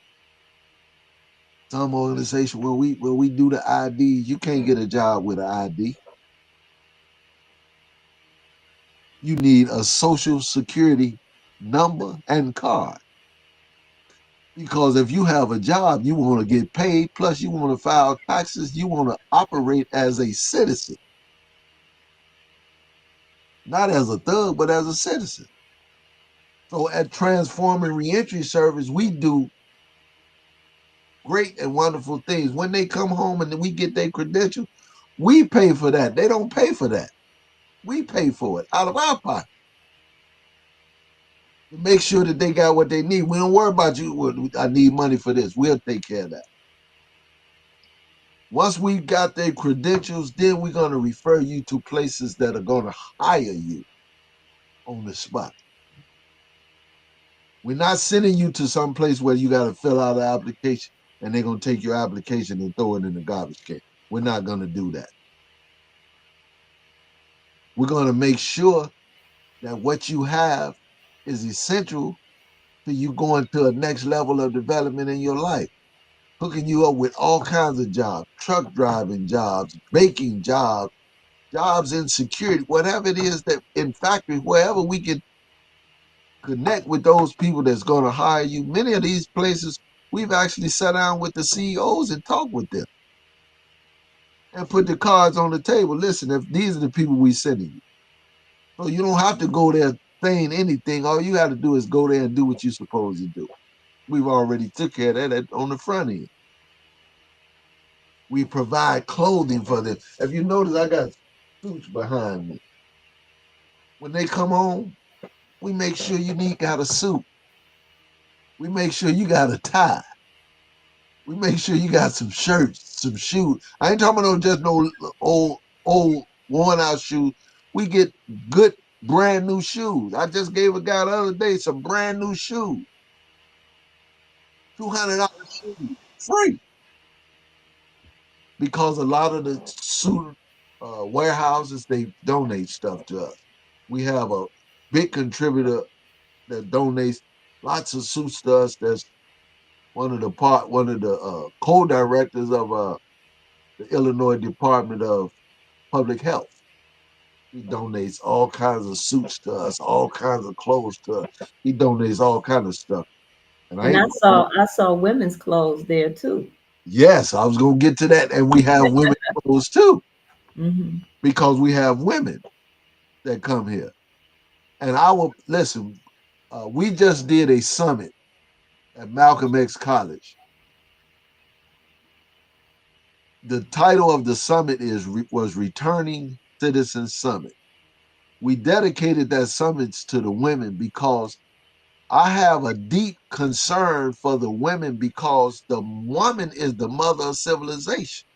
Some organization where we do the ID, you can't get a job with an ID. You need a social security number and card. Because if you have a job, you want to get paid, plus you want to file taxes, you want to operate as a citizen, not as a thug, but as a citizen. So at Transforming Reentry Service, we do great and wonderful things. When they come home and we get their credentials, we pay for that. They don't pay for that. We pay for it out of our pocket to make sure that they got what they need. We don't worry about you. Well, I need money for this. We'll take care of that. Once we got their credentials, then we're going to refer you to places that are going to hire you on the spot. We're not sending you to some place where you got to fill out an application and they're going to take your application and throw it in the garbage can. We're not going to do that. We're going to make sure that what you have is essential to you going to a next level of development in your life. Hooking you up with all kinds of jobs, truck driving jobs, baking jobs, jobs in security, whatever it is that in factories, wherever we can connect with those people that's going to hire you. Many of these places, we've actually sat down with the CEOs and talked with them and put the cards on the table. Listen, if these are the people we sending you, so you don't have to go there saying anything. All you have to do is go there and do what you're supposed to do. We've already took care of that on the front end. We provide clothing for them. If you notice, I got suits behind me. When they come home, we make sure you need got a suit. We make sure you got a tie. We make sure you got some shirts, some shoes. I ain't talking about just no old worn out shoes. We get good brand new shoes. I just gave a guy the other day some brand new shoes, $200 shoes, free. Because a lot of the suit warehouses they donate stuff to us. We have a big contributor that donates lots of suits to us. That's one of the co-directors of the Illinois Department of Public Health. He donates all kinds of suits to us, all kinds of clothes to us. He donates all kinds of stuff. And I And ain't I saw women's clothes there too. yes, I was gonna get to that. And we have women clothes too, Hmm. because we have women that come here. And I will listen, we just did a summit at Malcolm X College. The title of the summit was Returning Citizen Summit. We dedicated that summit to the women because I have a deep concern for the women because the woman is the mother of civilization.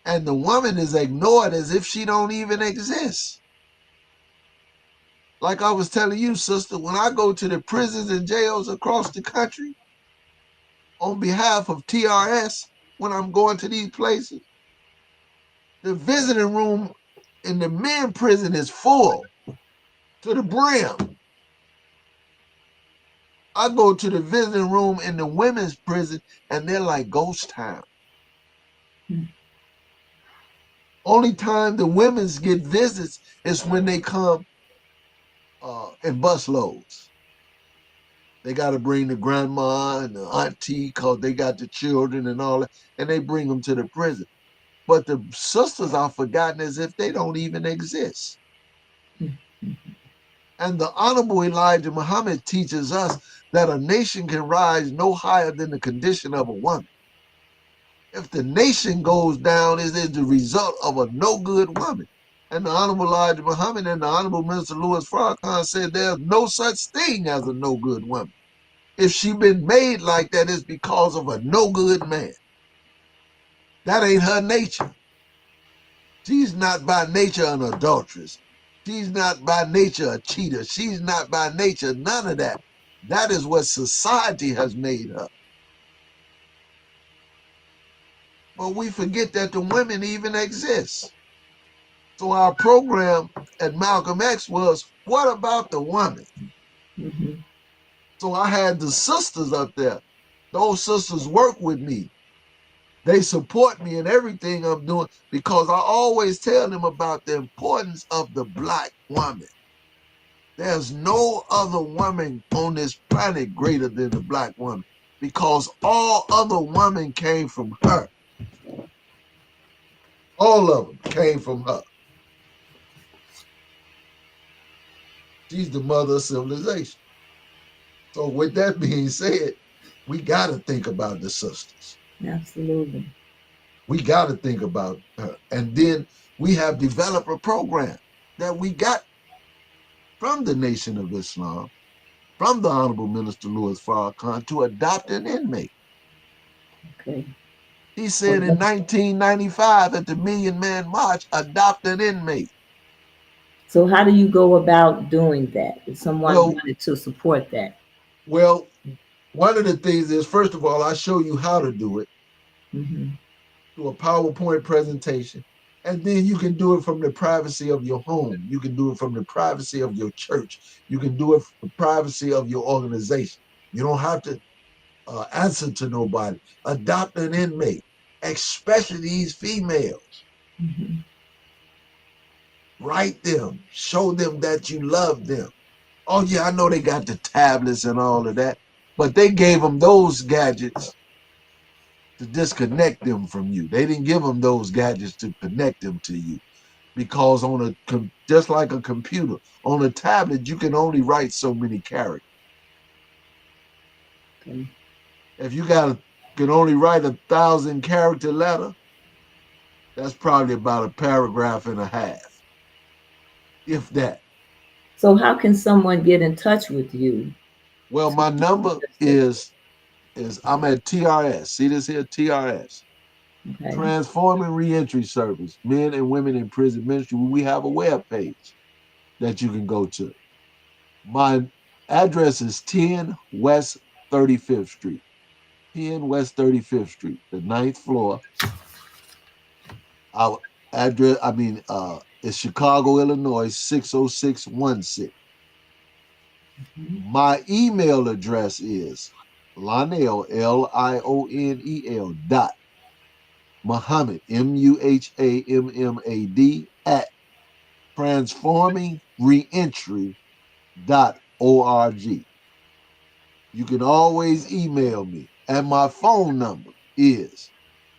And the woman is ignored as if she don't even exist. Like I was telling you, sister, when I go to the prisons and jails across the country on behalf of TRS, when I'm going to these places, the visiting room in the men prison is full to the brim. I go to the visiting room in the women's prison and they're like ghost town. Mm. Only time the women's get visits is when they come in bus loads. They got to bring the grandma and the auntie because they got the children and all that, and they bring them to the prison. But the sisters are forgotten as if they don't even exist. Mm. And the Honorable Elijah Muhammad teaches us that a nation can rise no higher than the condition of a woman. If the nation goes down, it is the result of a no good woman. And the Honorable Elijah Muhammad and the Honorable Minister Louis Farrakhan said there's no such thing as a no good woman. If she been made like that, it's because of a no good man. That ain't her nature. She's not by nature an adulteress. She's not by nature a cheater. She's not by nature none of that. That is what society has made her. But we forget that the women even exist. So our program at Malcolm X was, what about the woman? Mhm. So I had the sisters up there. Those sisters work with me. They support me in everything I'm doing because I always tell them about the importance of the black woman. There's no other woman on this planet greater than the black woman because all other women came from her. All of them came from her. She's the mother of civilization. So with that being said, we got to think about the sisters. Absolutely. We got to think about her. And then we have developed a program that we got from the Nation of Islam, from the Honorable Minister Louis Farrakhan, to adopt an inmate. Okay. He So, said in 1995 at the Million Man March, adopt an inmate. so how do you go about doing that? If someone Well, wanted to support that? well, one of the things is, first of all, I show you how to do it Hmm. through a PowerPoint presentation. And then you can do it from the privacy of your home. You can do it from the privacy of your church. You can do it from the privacy of your organization. You don't have to answer to nobody. Adopt an inmate, especially these females. Hmm. Write them, show them that you love them. Oh, yeah, I know they got the tablets and all of that, but they gave them those gadgets to disconnect them from you. They didn't give them those gadgets to connect them to you because just like a computer, on a tablet, you can only write so many characters. Okay. If you can only write 1,000 character letter, that's probably about a paragraph and a half, if that. So how can someone get in touch with you? Well, To my number assist? is I'm at TRS. See this here, TRS. Okay. Transforming Reentry Service, Men and Women in Prison Ministry. We have a web page that you can go to. My address is 10 West 35th Street. 10 West 35th Street, the ninth floor. Our address, it's Chicago, Illinois, 60616. Mhm. My email address is Lionel, Lionel, dot Muhammad, Muhammad, at transformingreentry.org. You can always email me. And my phone number is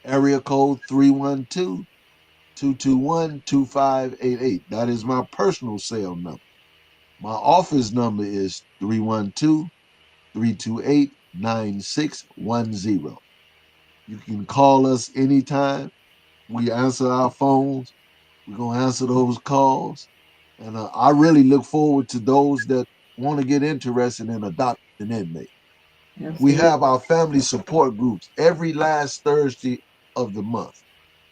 area code 312-221-2588. That is my personal cell number. My office number is 312-328-9610. You can call us anytime. We answer our phones. We're going to answer those calls. And I really look forward to those that want to get interested in adopting an inmate. We Absolutely. have our family support groups every last Thursday of the month.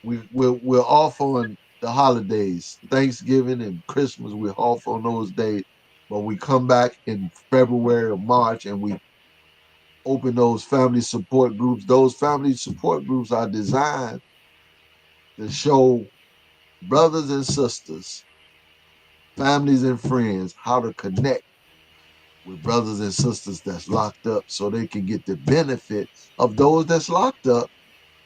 We're off on the holidays, Thanksgiving and Christmas. We're off on those days, but we come back in February or March and we open those family support groups. Those family support groups are designed to show brothers and sisters, families and friends how to connect with brothers and sisters that's locked up so they can get the benefit of those that's locked up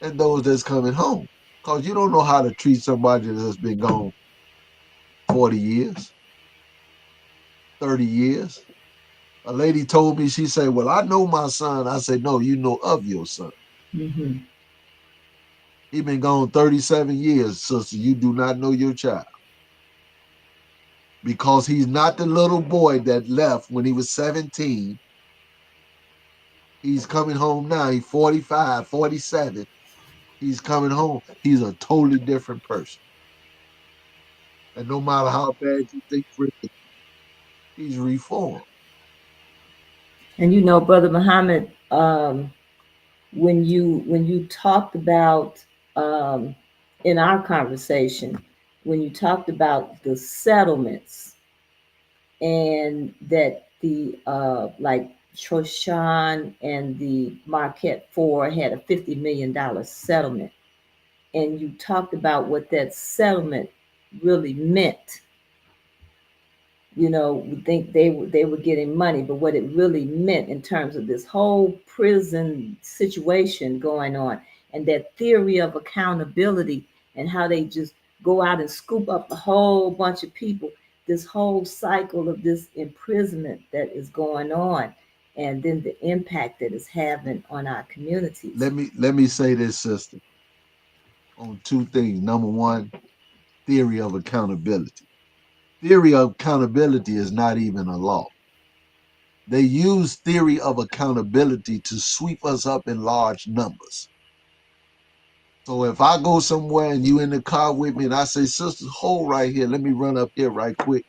and those that's coming home. Because you don't know how to treat somebody that's been gone 40 years, 30 years. A lady told me, she said, well, I know my son. I said, no, you know of your son. Mm-hmm. He been gone 37 years, sister. You do not know your child. Because he's not the little boy that left when he was 17. He's coming home now. He's 45, 47. He's coming home. He's a totally different person. And no matter how bad you think he's reformed. And Brother Muhammad, when you talked about, um, in our conversation, when you talked about the settlements, and that the like Troshan and the Marquette Four had a $50 million settlement, and you talked about what that settlement really meant. We think they were getting money, but what it really meant in terms of this whole prison situation going on, and that theory of accountability, and how they just go out and scoop up a whole bunch of people, this whole cycle of this imprisonment that is going on, and then the impact that it's having on our communities. Let me say this, sister, on two things. Number one, theory of accountability. Theory of accountability is not even a law. They use theory of accountability to sweep us up in large numbers. So if I go somewhere and you in the car with me and I say, sisters, hold right here, let me run up here right quick,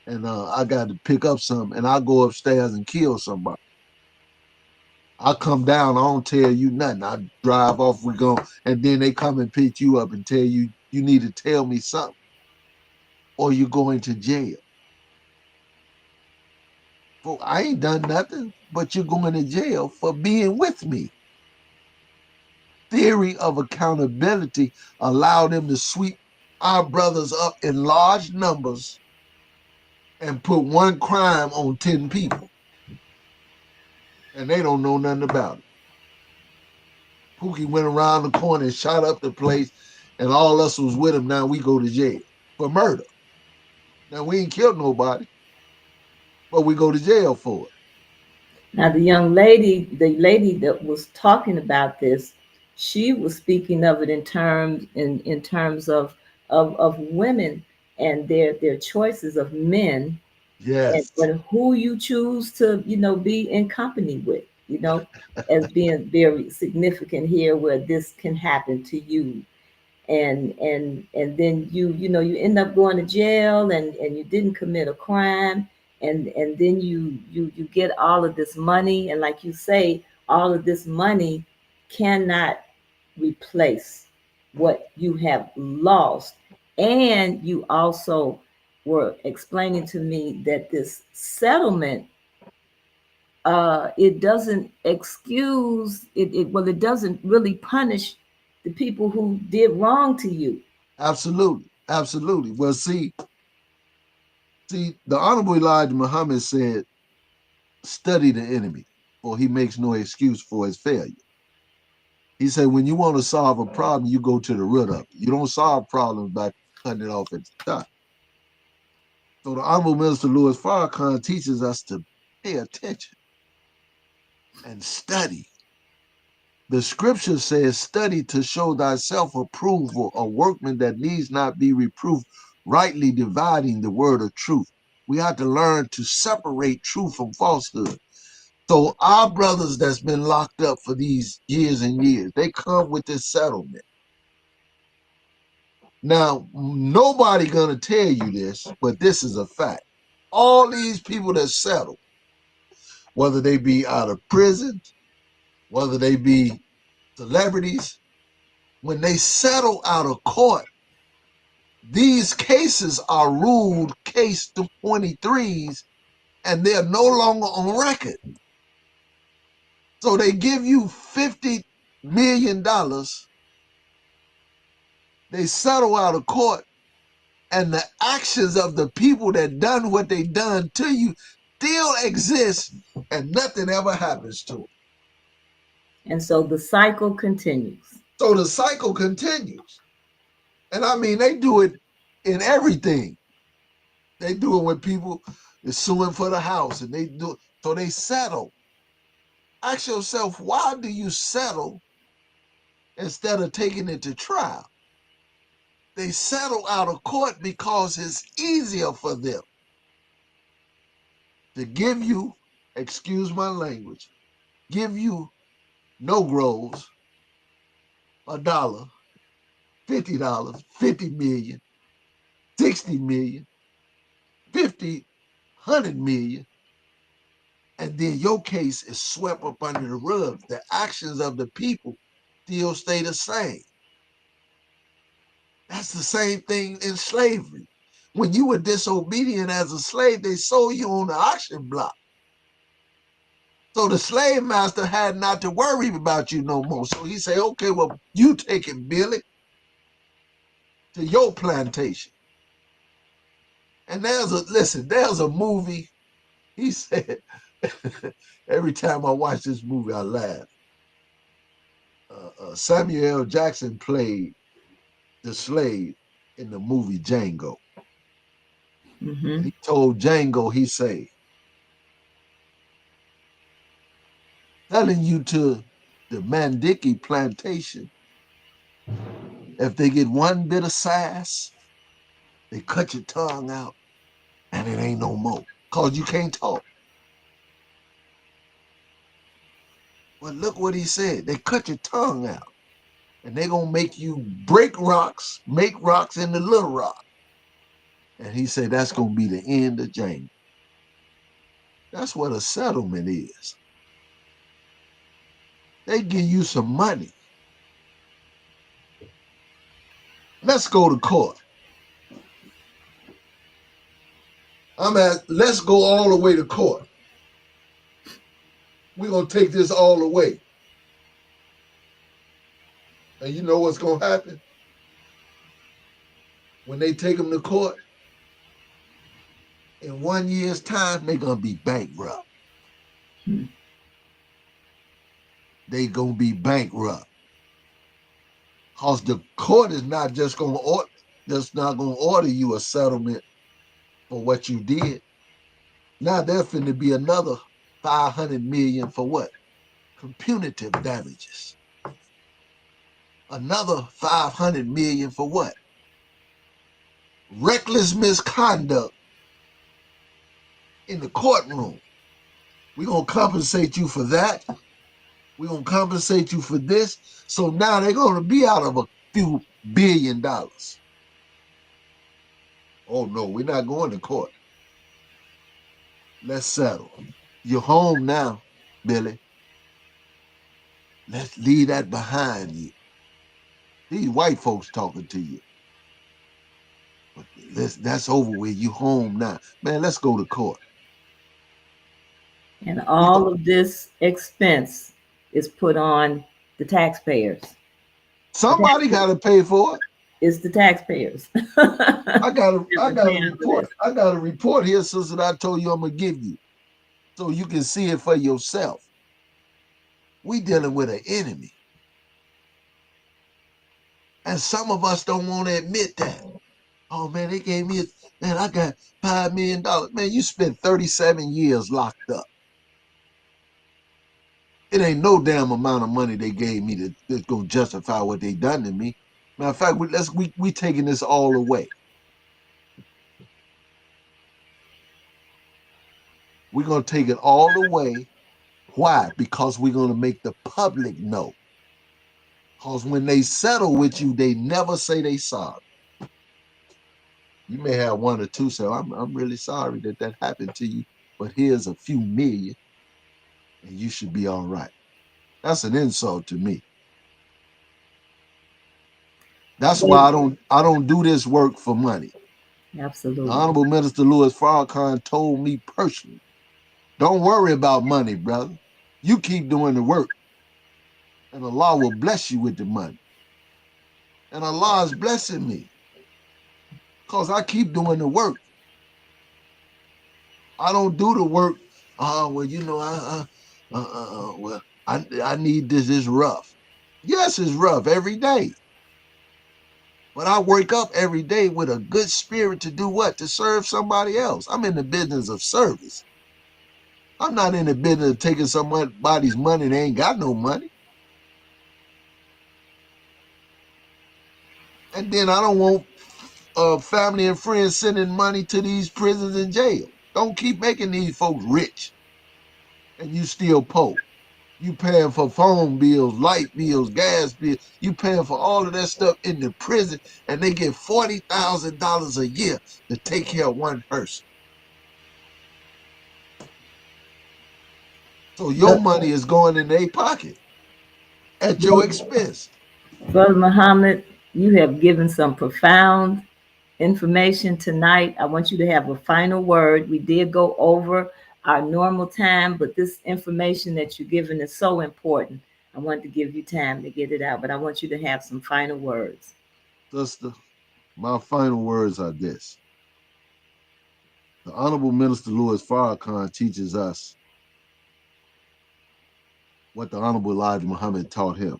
and I got to pick up something, and I go upstairs and kill somebody. I come down, I don't tell you nothing. I drive off, we go, and then they come and pick you up and tell you, you need to tell me something, or you're going to jail. For I ain't done nothing, but you're going to jail for being with me. Theory of accountability allow them to sweep our brothers up in large numbers and put one crime on 10 people, and they don't know nothing about it. Pookie went around the corner and shot up the place, and all us was with him. Now we go to jail for murder. Now we ain't killed nobody, but we go to jail for it. Now, the lady that was talking about this, she was speaking of it in terms of women and their choices of men, and, Yes, and who you choose to be in company with, as being very significant here, where this can happen to you, and then you end up going to jail, and you didn't commit a crime, and then you get all of this money, and like you say, all of this money cannot replace what you have lost. And you also were explaining to me that this settlement, it doesn't excuse it, well, it doesn't really punish the people who did wrong to you. absolutely, absolutely. Well, see, the Honorable Elijah Muhammad said, "Study the enemy, for he makes no excuse for his failure." He said, "When you want to solve a problem, you go to the root of it. You don't solve problems by cutting it off at the top." So the Honorable Minister Louis Farrakhan teaches us to pay attention and study. The scripture says, "Study to show thyself approval, a workman that needs not be reproved, rightly dividing the word of truth." We have to learn to separate truth from falsehood. So our brothers that's been locked up for these years and years, they come with this settlement. Now, nobody gonna tell you this, but this is a fact. All these people that settle, whether they be out of prison, whether they be celebrities, when they settle out of court, these cases are ruled case 23s, and they're no longer on record. So they give you $50 million, they settle out of court, and the actions of the people that done what they done to you, still exists and nothing ever happens to them. And so the cycle continues. So the cycle continues. And I mean, they do it in everything. They do it when people is suing for the house and they do, so they settle. Ask yourself, why do you settle instead of taking it to trial? They settle out of court because it's easier for them to give you, excuse my language, give you no grows $1, $50, 50 million, 60 million, 50, 100 million, and then your case is swept up under the rug. The actions of the people still stay the same. That's the same thing in slavery. When you were disobedient as a slave, they sold you on the auction block. So the slave master had not to worry about you no more. So he said, okay, well, you take it, Billy, to your plantation. And there's a movie. He said, every time I watch this movie, I laugh. Samuel L. Jackson played the slave in the movie Django. And Mm-hmm. he told Django, he said, telling you to the Mandiki plantation, if they get one bit of sass, they cut your tongue out and it ain't no more. Cause you can't talk. But look what he said. They cut your tongue out and they gonna make you break rocks, make rocks into little rock. And he said that's gonna be the end of Django. That's what a settlement is. They give you some money. Let's go to court. Let's go all the way to court. We're gonna take this all the way. And you know what's gonna happen? When they take them to court, in 1 year's time, they're gonna be bankrupt. Hmm. They gonna be bankrupt. Cause the court is not just not gonna order you a settlement for what you did. Now there's finna be another 500 million for what? Punitive damages. Another 500 million for what? Reckless misconduct in the courtroom. We're gonna compensate you for that. We're gonna compensate you for this. So now they're gonna be out of a few $1 billion. Oh no, we're not going to court. Let's settle. You're home now, Billy. Let's leave that behind you. These white folks talking to you. But that's over with. You home now. Man, let's go to court. And We all go, of this expense is put on the taxpayers. The somebody taxpayers gotta pay for it. is the taxpayers. I got a That I we're got a paying for report. this. I got a report here, sister, that I told you I'm gonna give you. So you can see it for yourself. We dealing with an enemy. And some of us don't want to admit that. Oh man, they gave me man, I got $5 million. Man, you spent 37 years locked up. It ain't no damn amount of money they gave me that's gonna justify what they done to me. Matter of fact, we taking this all away. We're gonna take it all away. Why? Because we're gonna make the public know. Because when they settle with you, they never say they sorry. You may have one or two say, I'm really sorry that happened to you, but here's a few million and you should be all right. That's an insult to me. That's why Well, I don't do this work for money. The absolutely. Honorable Minister Louis Farrakhan told me personally, don't worry about money, brother. You keep doing the work, and Allah will bless you with the money. And Allah is blessing me because I keep doing the work. I don't do the work. Well, well, I need this. It's rough. Yes, it's rough every day. But I wake up every day with a good spirit to do what? To serve somebody else. I'm in the business of service. I'm not in the business of taking somebody's money. They ain't got no money. And then I don't want family and friends sending money to these prisons and jail. Don't keep making these folks rich and you still poor. You paying for phone bills, light bills, gas bills. You paying for all of that stuff in the prison, and they get $40,000 a year to take care of one person. So your But, money is going in their pocket at your expense. Brother Muhammad, you have given some profound information tonight. I want you to have a final word. We did go over our normal time, but this information that you're giving is so important. I want to give you time to get it out, but I want you to have some final words. Sister, my final words are this. The Honorable Minister Louis Farrakhan teaches us what the Honorable Elijah Muhammad taught him.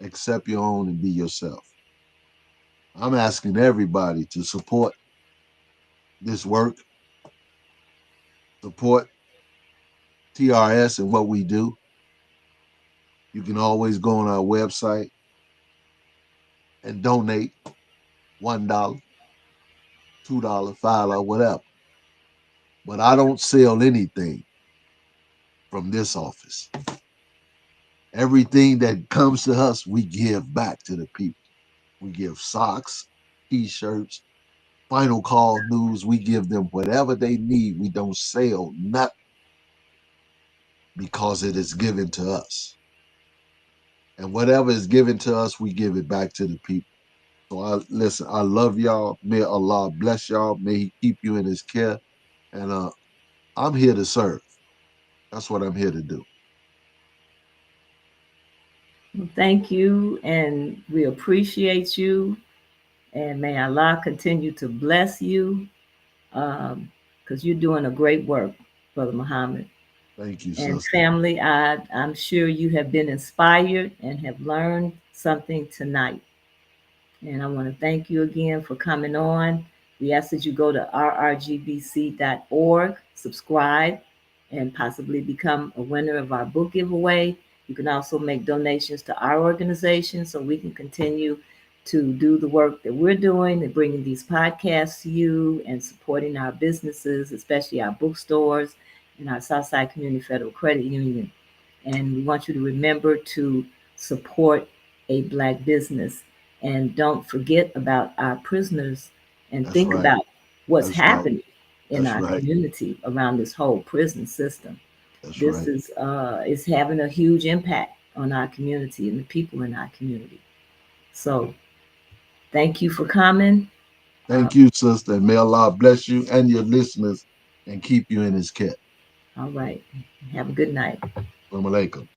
Accept your own and be yourself. I'm asking everybody to support this work, support TRS and what we do. You can always go on our website and donate $1, $2, $5, whatever. But I don't sell anything from this office. Everything that comes to us, we give back to the people. We give socks, t-shirts, final call news. We give them whatever they need. We don't sell nothing because it is given to us. And whatever is given to us, we give it back to the people. So I love y'all. May Allah bless y'all. May He keep you in His care. And I'm here to serve. That's what I'm here to do. Well, thank you, and we appreciate you. And may Allah continue to bless you because you're doing a great work, Brother Muhammad. Thank you, And sister. family, I'm sure you have been inspired and have learned something tonight. And I want to thank you again for coming on. We ask that you go to rrgbc.org, subscribe, and possibly become a winner of our book giveaway. You can also make donations to our organization so we can continue to do the work that we're doing and bringing these podcasts to you and supporting our businesses, especially our bookstores and our Southside Community Federal Credit Union. And we want you to remember to support a Black business. And don't forget about our prisoners and That's think right. about what's That's right. happening in That's our right. community around this whole prison system. That's This right. is having a huge impact on our community and the people in our community. So thank you for coming. Uh, Thank you, sister. And may Allah bless you and your listeners and keep you in His care. all right. Have a good night. Assalamu alaikum.